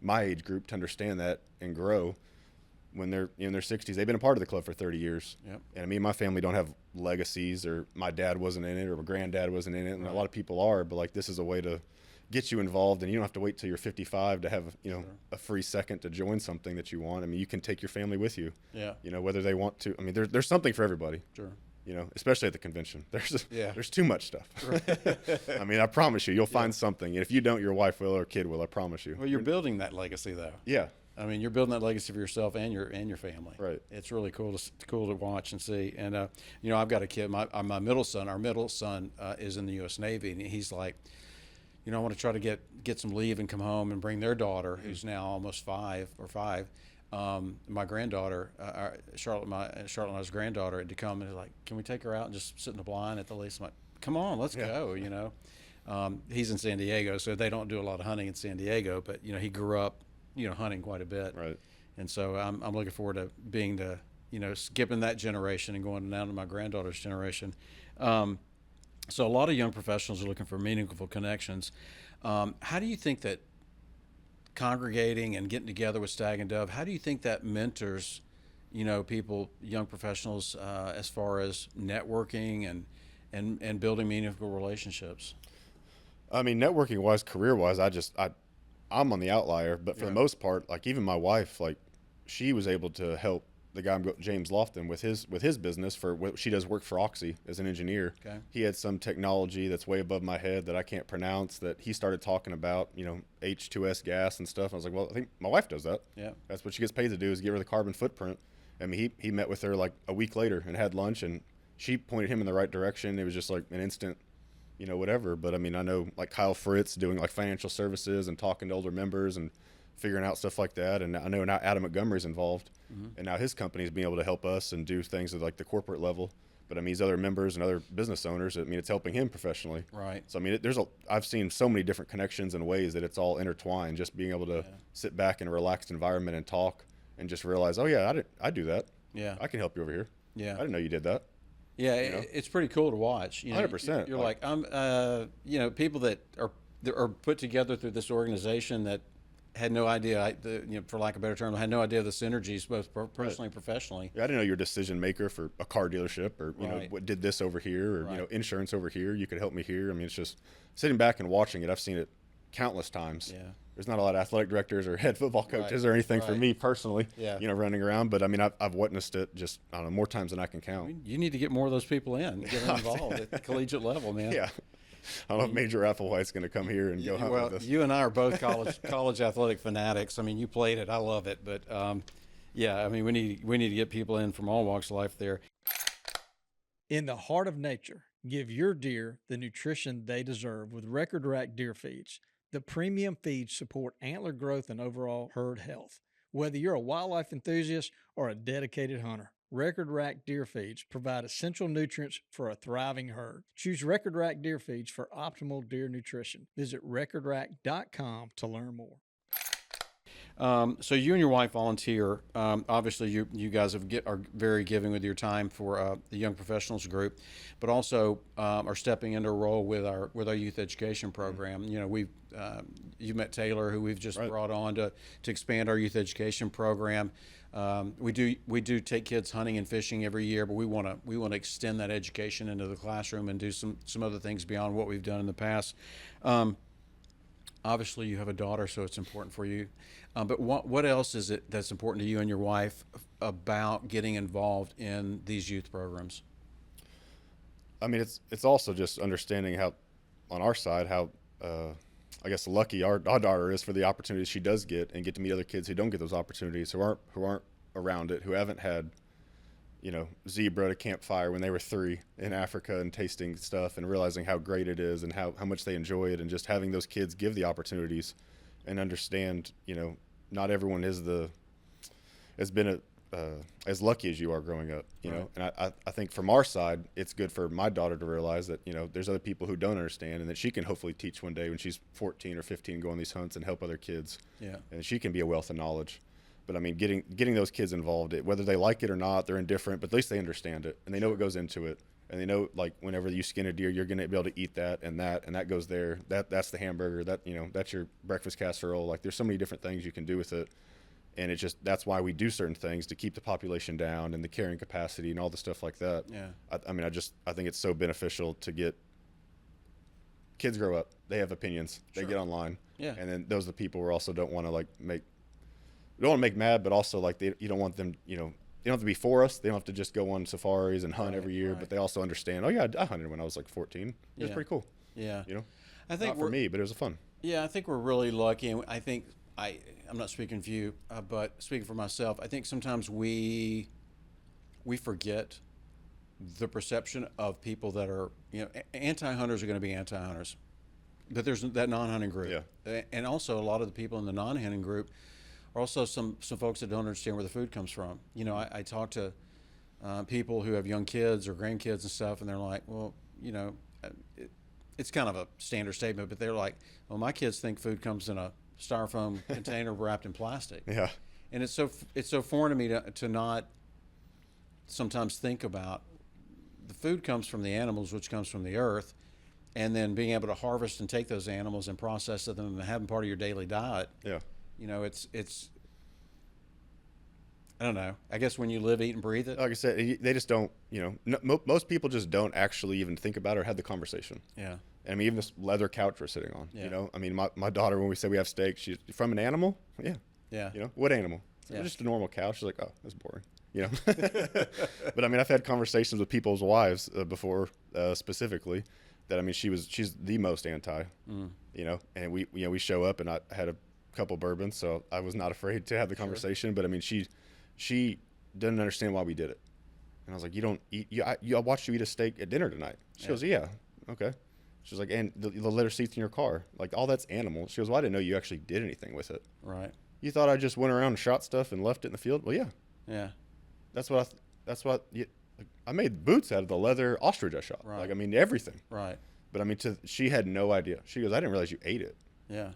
my age group to understand that and grow when they're in their 60s. They've been a part of the club for 30 years. Yep. And I mean, my family don't have legacies, or my dad wasn't in it, or my granddad wasn't in it. And a lot of people are, but like, this is a way to get you involved, and you don't have to wait till you're 55 to have, a free second to join something that you want. I mean, you can take your family with you. Yeah. Whether they want to. I mean, there's something for everybody. Sure. Especially at the convention. There's too much stuff. Right. I mean, I promise you'll find something. And if you don't, your wife will or kid will, I promise you. Well, you're building that legacy, though. Yeah. I mean, you're building that legacy for yourself and your family. Right. It's really cool to watch and see. And I've got a kid. My middle son. Our middle son is in the U.S. Navy, and he's like, I want to try to get some leave and come home and bring their daughter, who's now almost five, my granddaughter, Charlotte and I's granddaughter, had to come and like, can we take her out and just sit in the blind at the lease? I'm like, come on, let's go. He's in San Diego, so they don't do a lot of hunting in San Diego, but he grew up hunting quite a bit, Right. and so I'm looking forward to being skipping that generation and going down to my granddaughter's generation. So a lot of young professionals are looking for meaningful connections. How do you think that congregating and getting together with Stag and Dove, how do you think that mentors, people, young professionals, as far as networking and building meaningful relationships? I mean, networking wise, career wise, I'm on the outlier, but for the most part, like even my wife, like she was able to help the guy James Lofton with his business for what she does work for Oxy as an engineer. Okay. He had some technology that's way above my head that I can't pronounce that he started talking about, H2S gas and stuff. I was like, well, I think my wife does that. Yeah. That's what she gets paid to do, is give her the carbon footprint. I mean, he met with her like a week later and had lunch, and she pointed him in the right direction. It was just like an instant, whatever. But I mean, I know like Kyle Fritz doing like financial services and talking to older members and figuring out stuff like that. And I know now Adam Montgomery's involved, and now his company is being able to help us and do things at like the corporate level. But I mean, he's other members and other business owners. I mean, it's helping him professionally. Right. So I mean, I've seen so many different connections and ways that it's all intertwined. Just being able to sit back in a relaxed environment and talk, and just realize, oh yeah, I do that. Yeah. I can help you over here. Yeah. I didn't know you did that. Yeah, it's pretty cool to watch. 100%. You're like, I'm, people that are put together through this organization that had no idea, for lack of a better term, had no idea of the synergies, both personally and professionally. Yeah, I didn't know you're a decision maker for a car dealership, or Right. what did this over here, or Right. insurance over here. You could help me here. I mean, it's just sitting back and watching it. I've seen it countless times. Yeah. There's not a lot of athletic directors or head football coaches Right. or anything for Right. me personally. Yeah. Running around. But I mean, I've witnessed it just, I don't know, more times than I can count. You need to get more of those people in, get them involved at the collegiate level, man. Yeah. I don't know if Major Applewhite's going to come here and go hunt Well, with us. you and I are both college athletic fanatics. I mean, you played it. I love it. But, I mean, we need to get people in from all walks of life there. In the heart of nature, give your deer the nutrition they deserve with Record Rack Deer Feeds. The premium feeds support antler growth and overall herd health. Whether you're a wildlife enthusiast or a dedicated hunter, Record Rack Deer Feeds provide essential nutrients for a thriving herd. Choose Record Rack Deer Feeds for optimal deer nutrition. Visit recordrack.com to learn more. So you and your wife volunteer. Obviously, you guys are very giving with your time for the Young Professionals Group, but also are stepping into a role with our youth education program. You met Taylor, who we've just brought on to expand our youth education program. We do take kids hunting and fishing every year, but we want to extend that education into the classroom and do some other things beyond what we've done in the past. Obviously, you have a daughter, so it's important for you. But what else is it that's important to you and your wife about getting involved in these youth programs? I mean, it's also just understanding how, on our side, how I guess lucky our daughter is for the opportunities she does get, and get to meet other kids who don't get those opportunities, who aren't around it, who haven't had, zebra at a campfire when they were 3 in Africa and tasting stuff and realizing how great it is and how much they enjoy it, and just having those kids give the opportunities and understand, not everyone has been as lucky as you are growing up, Right. And I think from our side, it's good for my daughter to realize that, there's other people who don't understand, and that she can hopefully teach one day when she's 14 or 15, go on these hunts and help other kids. Yeah. And she can be a wealth of knowledge. But I mean, getting those kids involved, whether they like it or not, they're indifferent, but at least they understand it and they know what goes into it. And they know, like, whenever you skin a deer, you're going to be able to eat that and that goes there. That's the hamburger, that's your breakfast casserole. Like, there's so many different things you can do with it. And that's why we do certain things to keep the population down and the carrying capacity and all the stuff like that. Yeah. I think it's so beneficial to get kids grow up. They have opinions. They get online. Yeah. And then those are the people who also don't want to make mad, but also like you don't want them, they don't have to be for us. They don't have to just go on safaris and hunt every year, but they also understand, oh yeah, I hunted when I was like 14. It was pretty cool. Yeah. I Not think for me, but it was fun. Yeah, I think we're really lucky, and I think I'm not speaking for you, but speaking for myself, I think sometimes we forget the perception of people that are, anti-hunters are going to be anti-hunters, but there's that non-hunting group. Yeah. And also a lot of the people in the non-hunting group are also some folks that don't understand where the food comes from. You know, I talk to people who have young kids or grandkids and stuff, and they're like, well, you know, it's kind of a standard statement, but they're like, well, my kids think food comes in a styrofoam container wrapped in plastic. Yeah. And it's so foreign to me to not sometimes think about the food comes from the animals, which comes from the earth, and then being able to harvest and take those animals and process them and have them part of your daily diet. Yeah. You know, it's I don't know. I guess when you live, eat, and breathe it. Like I said, they just don't, you know, most people just don't actually even think about it or have the conversation. Yeah. I mean, even this leather couch we're sitting on, Yeah. you know, I mean, my daughter, when we say we have steak, she's from an animal. Yeah. Yeah. You know, what animal? Yeah. Just a normal couch. She's like, oh, that's boring. You know, but I mean, I've had conversations with people's wives before, specifically, that I mean, she's the most anti, you know, and we show up, and I had a couple bourbons, so I was not afraid to have the conversation. But I mean, she didn't understand why we did it, and I was like, you don't eat. I watched you eat a steak at dinner tonight. She goes, yeah, okay. She's like, and the leather seats in your car, like all that's animal. She goes, well, I didn't know you actually did anything with it. Right. You thought I just went around and shot stuff and left it in the field? Well, yeah. Yeah. That's what I made boots out of the leather ostrich I shot. Right. Like, I mean, everything. Right. But I mean, she had no idea. She goes, I didn't realize you ate it. Yeah.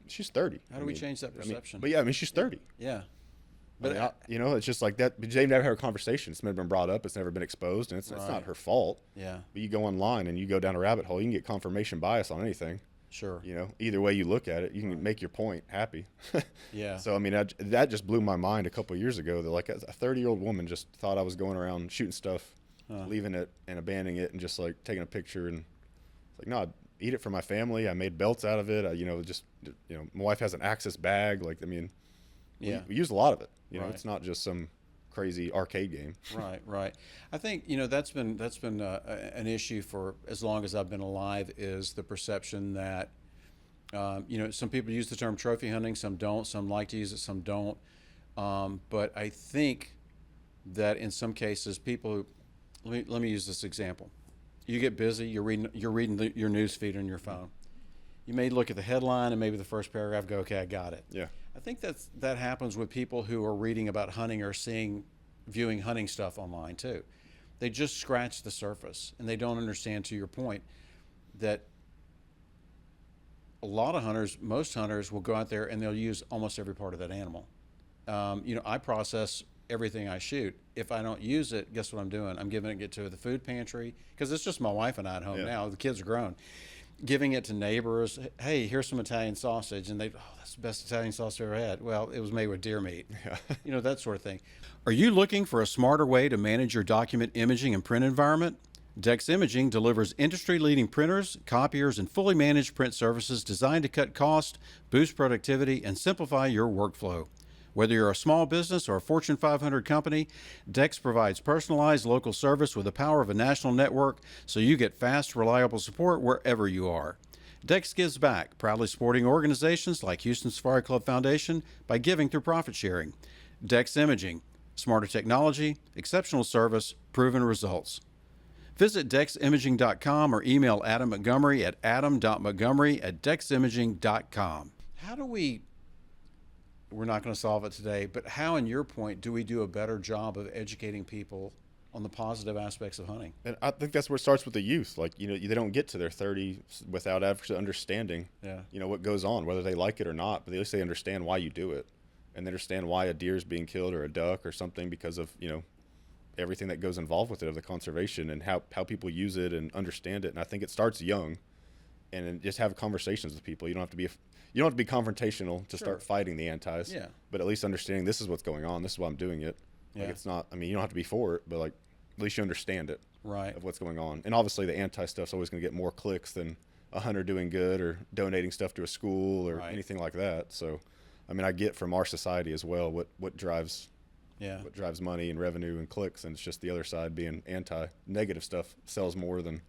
She's 30. How do we change that perception? But yeah, I mean, she's 30. Yeah. But you know, it's just like that. But they've never had a conversation. It's never been brought up. It's never been exposed, and it's not her fault. Yeah. But you go online and you go down a rabbit hole. You can get confirmation bias on anything. Sure. You know, either way you look at it, you can make your point happy. Yeah. So I mean, that just blew my mind a couple of years ago. That like a 30-year-old woman just thought I was going around shooting stuff, leaving it and abandoning it, and just like taking a picture. And it's like, no, I'd eat it for my family. I made belts out of it. You know, my wife has an Axis bag. Like, I mean, Yeah. we use a lot of it. You know, Right. it's not just some crazy arcade game. Right. I think, you know, that's been an issue for as long as I've been alive, is the perception that, you know, some people use the term trophy hunting, some don't, some like to use it, some don't. But I think that in some cases, people, let me use this example. You get busy, you're reading your news feed on your phone. You may look at the headline and maybe the first paragraph, go, okay, I got it. Yeah. I think that happens with people who are reading about hunting or viewing hunting stuff online too. They just scratch the surface, and they don't understand, to your point, that a lot of hunters, most hunters, will go out there and they'll use almost every part of that animal. You know, I process everything I shoot. If I don't use it, guess what I'm doing? I'm giving it to the food pantry, because it's just my wife and I at home now. The kids are grown. Giving it to neighbors. Hey, here's some Italian sausage, and that's the best Italian sausage I've ever had. Well, it was made with deer meat. Yeah. You know, that sort of thing. Are you looking for a smarter way to manage your document imaging and print environment? Dex Imaging delivers industry-leading printers, copiers, and fully managed print services designed to cut cost, boost productivity, and simplify your workflow. Whether you're a small business or a Fortune 500 company, Dex provides personalized local service with the power of a national network, so you get fast, reliable support wherever you are. Dex gives back, proudly supporting organizations like Houston Safari Club Foundation by giving through profit sharing. Dex Imaging, smarter technology, exceptional service, proven results. Visit deximaging.com or email Adam Montgomery at adam.montgomery@deximaging.com. How do we're not going to solve it today, but how, in your point, do we do a better job of educating people on the positive aspects of hunting? And I think that's where it starts with the youth. Like, you know, they don't get to their 30 without actually understanding, you know, what goes on, whether they like it or not, but at least they understand why you do it, and they understand why a deer is being killed or a duck or something, because of, you know, everything that goes involved with it, of the conservation and how people use it and understand it. And I think it starts young, and then just have conversations with people. You don't have to be confrontational to start fighting the antis, but at least understanding this is what's going on. This is why I'm doing it. Like, it's not, I mean, you don't have to be for it, but like, at least you understand it, of what's going on. And obviously the anti stuff's always going to get more clicks than a hunter doing good or donating stuff to a school or anything like that. So, I mean, I get from our society as well what drives money and revenue and clicks, and it's just the other side being negative stuff sells more than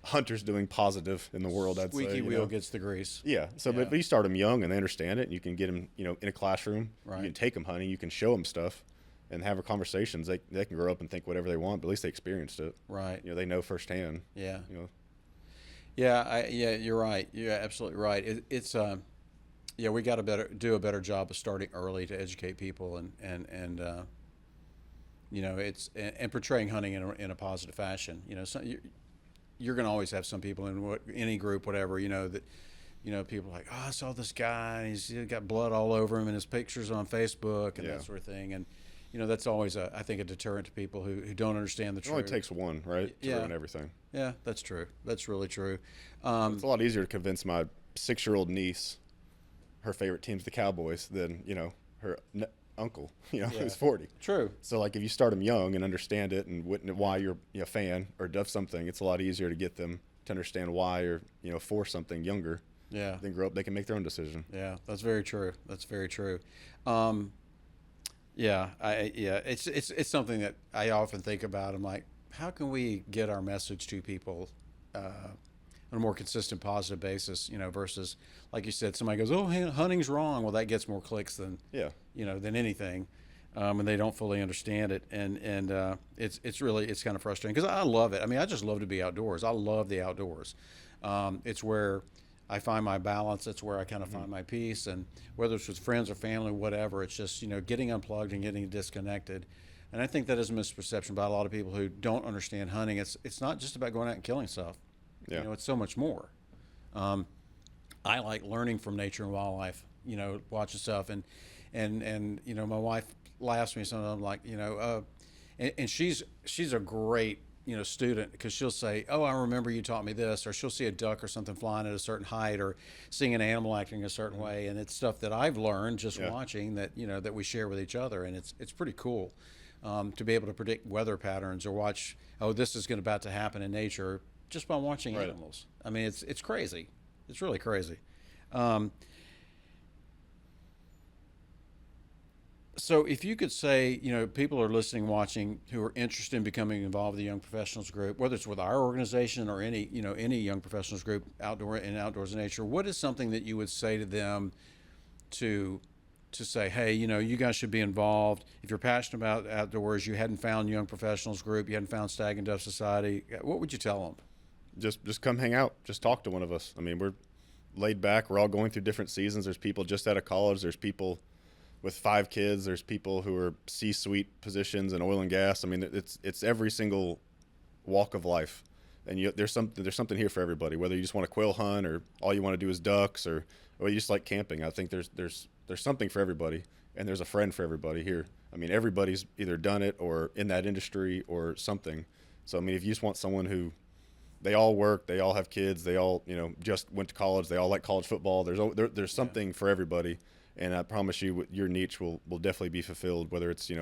hunters doing positive in the world. I'd say Squeaky wheel gets the grease. Yeah. So, but you start them young and they understand it, and you can get them, you know, in a classroom. You can take them hunting. You can show them stuff, and have conversations. They can grow up and think whatever they want, but at least they experienced it. Right. You know, they know firsthand. Yeah. You know. Yeah. You're right. You're absolutely right. Yeah, we got to do a better job of starting early to educate people and it's and portraying hunting in a positive fashion. So you're going to always have some people in any group, whatever, that people are like, oh, I saw this guy, and he's got blood all over him, and his pictures on Facebook and Yeah. that sort of thing. And that's always I think a deterrent to people who don't understand the It truth. only takes one, right, to Yeah. ruin everything. Yeah, that's true. That's really true. It's a lot easier to convince my 6-year-old niece her favorite team's the Cowboys than her uncle, who's 40. True. So like if you start them young and understand it and why you're a fan or of something, it's a lot easier to get them to understand why or for something younger. Yeah. Then grow up, they can make their own decision. Yeah, that's very true. That's very true. It's something that I often think about. I'm like, how can we get our message to people on a more consistent, positive basis? Versus, like you said, somebody goes, "Oh, hunting's wrong." Well, that gets more clicks than than anything, and they don't fully understand it. And it's kind of frustrating because I love it. I mean, I just love to be outdoors. I love the outdoors. It's where I find my balance. It's where I kind of find my peace. And whether it's with friends or family, whatever, it's just, getting unplugged and getting disconnected. And I think that is a misperception by a lot of people who don't understand hunting. It's not just about going out and killing stuff. Yeah. It's so much more. I like learning from nature and wildlife, watching stuff. And my wife laughs at me sometimes. I'm like, and she's a great student, because she'll say, "Oh, I remember you taught me this," or she'll see a duck or something flying at a certain height, or seeing an animal acting a certain way, and it's stuff that I've learned just watching that that we share with each other, and it's pretty cool to be able to predict weather patterns or watch, oh, this is about to happen in nature just by watching animals. I mean, it's crazy. It's really crazy. So if you could say, people are listening, watching, who are interested in becoming involved with the Young Professionals Group, whether it's with our organization or any Young Professionals Group, outdoors in nature, what is something that you would say to them to say, hey, you guys should be involved. If you're passionate about outdoors, you hadn't found Young Professionals Group, you hadn't found Stag Dove Society, what would you tell them? Just come hang out. Just talk to one of us. I mean, we're laid back. We're all going through different seasons. There's people just out of college. There's people with 5 kids. There's people who are C-suite positions in oil and gas. I mean, it's every single walk of life, and there's something here for everybody. Whether you just want to quail hunt, or all you want to do is ducks, or you just like camping. I think there's something for everybody, and there's a friend for everybody here. I mean, everybody's either done it or in that industry or something. So I mean, if you just want someone who, they all work, they all have kids, they all just went to college, they all like college football. There's something for everybody. And I promise you, your niche will definitely be fulfilled, whether it's,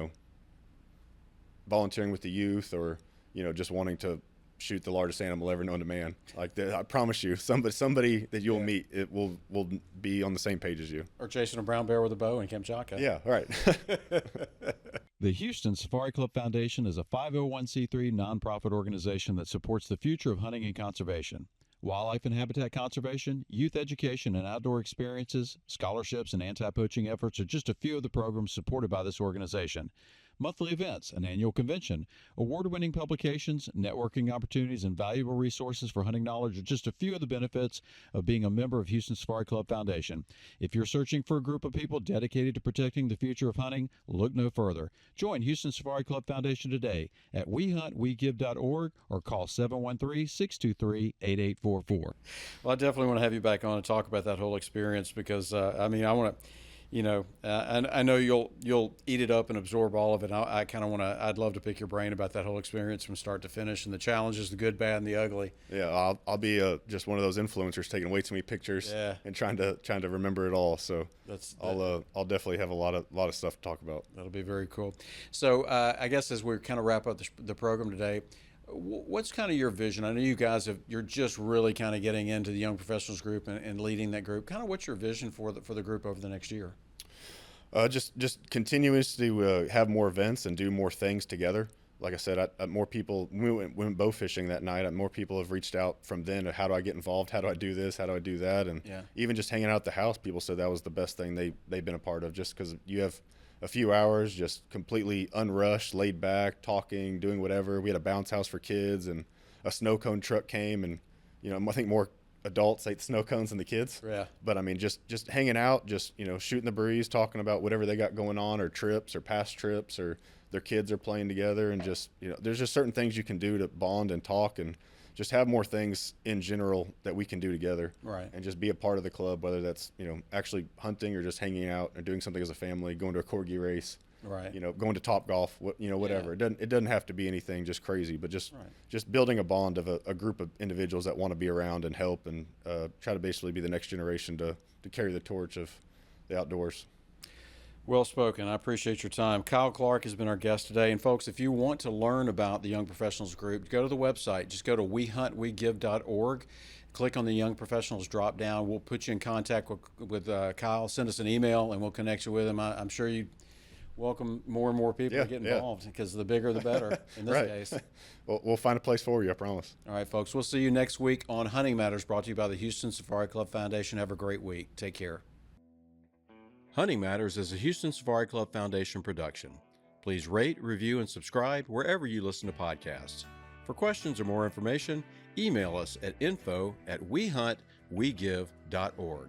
volunteering with the youth or, just wanting to shoot the largest animal ever known to man. Like I promise you, somebody that you'll meet, it will be on the same page as you. Or chasing a brown bear with a bow in Kamchatka. Yeah, right. The Houston Safari Club Foundation is a 501c3 nonprofit organization that supports the future of hunting and conservation. Wildlife and habitat conservation, youth education and outdoor experiences, scholarships, and anti-poaching efforts are just a few of the programs supported by this organization. Monthly events, an annual convention, award-winning publications, networking opportunities, and valuable resources for hunting knowledge are just a few of the benefits of being a member of Houston Safari Club Foundation. If you're searching for a group of people dedicated to protecting the future of hunting, look no further. Join Houston Safari Club Foundation today at wehuntwegive.org or call 713-623-8844. Well, I definitely want to have you back on and talk about that whole experience, because I want to, I know you'll eat it up and absorb all of it. I kind of want to. I'd love to pick your brain about that whole experience from start to finish, and the challenges, the good, bad, and the ugly. Yeah, I'll be just one of those influencers taking way too many pictures and trying to remember it all. So I'll definitely have a lot of stuff to talk about. That'll be very cool. So I guess as we kind of wrap up the program today, what's kind of your vision? I know you guys you're just really kind of getting into the Young Professionals Group and leading that group. Kind of what's your vision for the group over the next year? Just continuously have more events and do more things together. Like I said, more people, we went bow fishing that night. More people have reached out from then. How do I get involved? How do I do this? How do I do that? And even just hanging out at the house, people said that was the best thing they've been a part of, just because you have a few hours just completely unrushed, laid back, talking, doing whatever. We had a bounce house for kids, and a snow cone truck came, and I think more adults ate the snow cones and the kids. Yeah. But I mean, just hanging out, just, you know, shooting the breeze, talking about whatever they got going on, or trips or past trips, or their kids are playing together, and just, you know, there's just certain things you can do to bond and talk and just have more things in general that we can do together. Right. And just be a part of the club, whether that's, you know, actually hunting or just hanging out or doing something as a family, going to a corgi race. Right. You know, going to Top Golf, you know, whatever. Yeah. It doesn't have to be anything just crazy, but just Right. just building a bond of a group of individuals that want to be around and help, and try to basically be the next generation to carry the torch of the outdoors. Well spoken. I appreciate your time. Kyle Clark has been our guest today. And folks, if you want to learn about the Young Professionals Group, go to the website. Just go to wehuntwegive.org. Click on the Young Professionals drop down. We'll put you in contact with Kyle. Send us an email and we'll connect you with him. I'm sure you welcome more and more people to get involved, because the bigger the better in this Right. case. We'll find a place for you, I promise. All right, folks. We'll see you next week on Hunting Matters, brought to you by the Houston Safari Club Foundation. Have a great week. Take care. Hunting Matters is a Houston Safari Club Foundation production. Please rate, review, and subscribe wherever you listen to podcasts. For questions or more information, email us at info@wehuntwegive.org.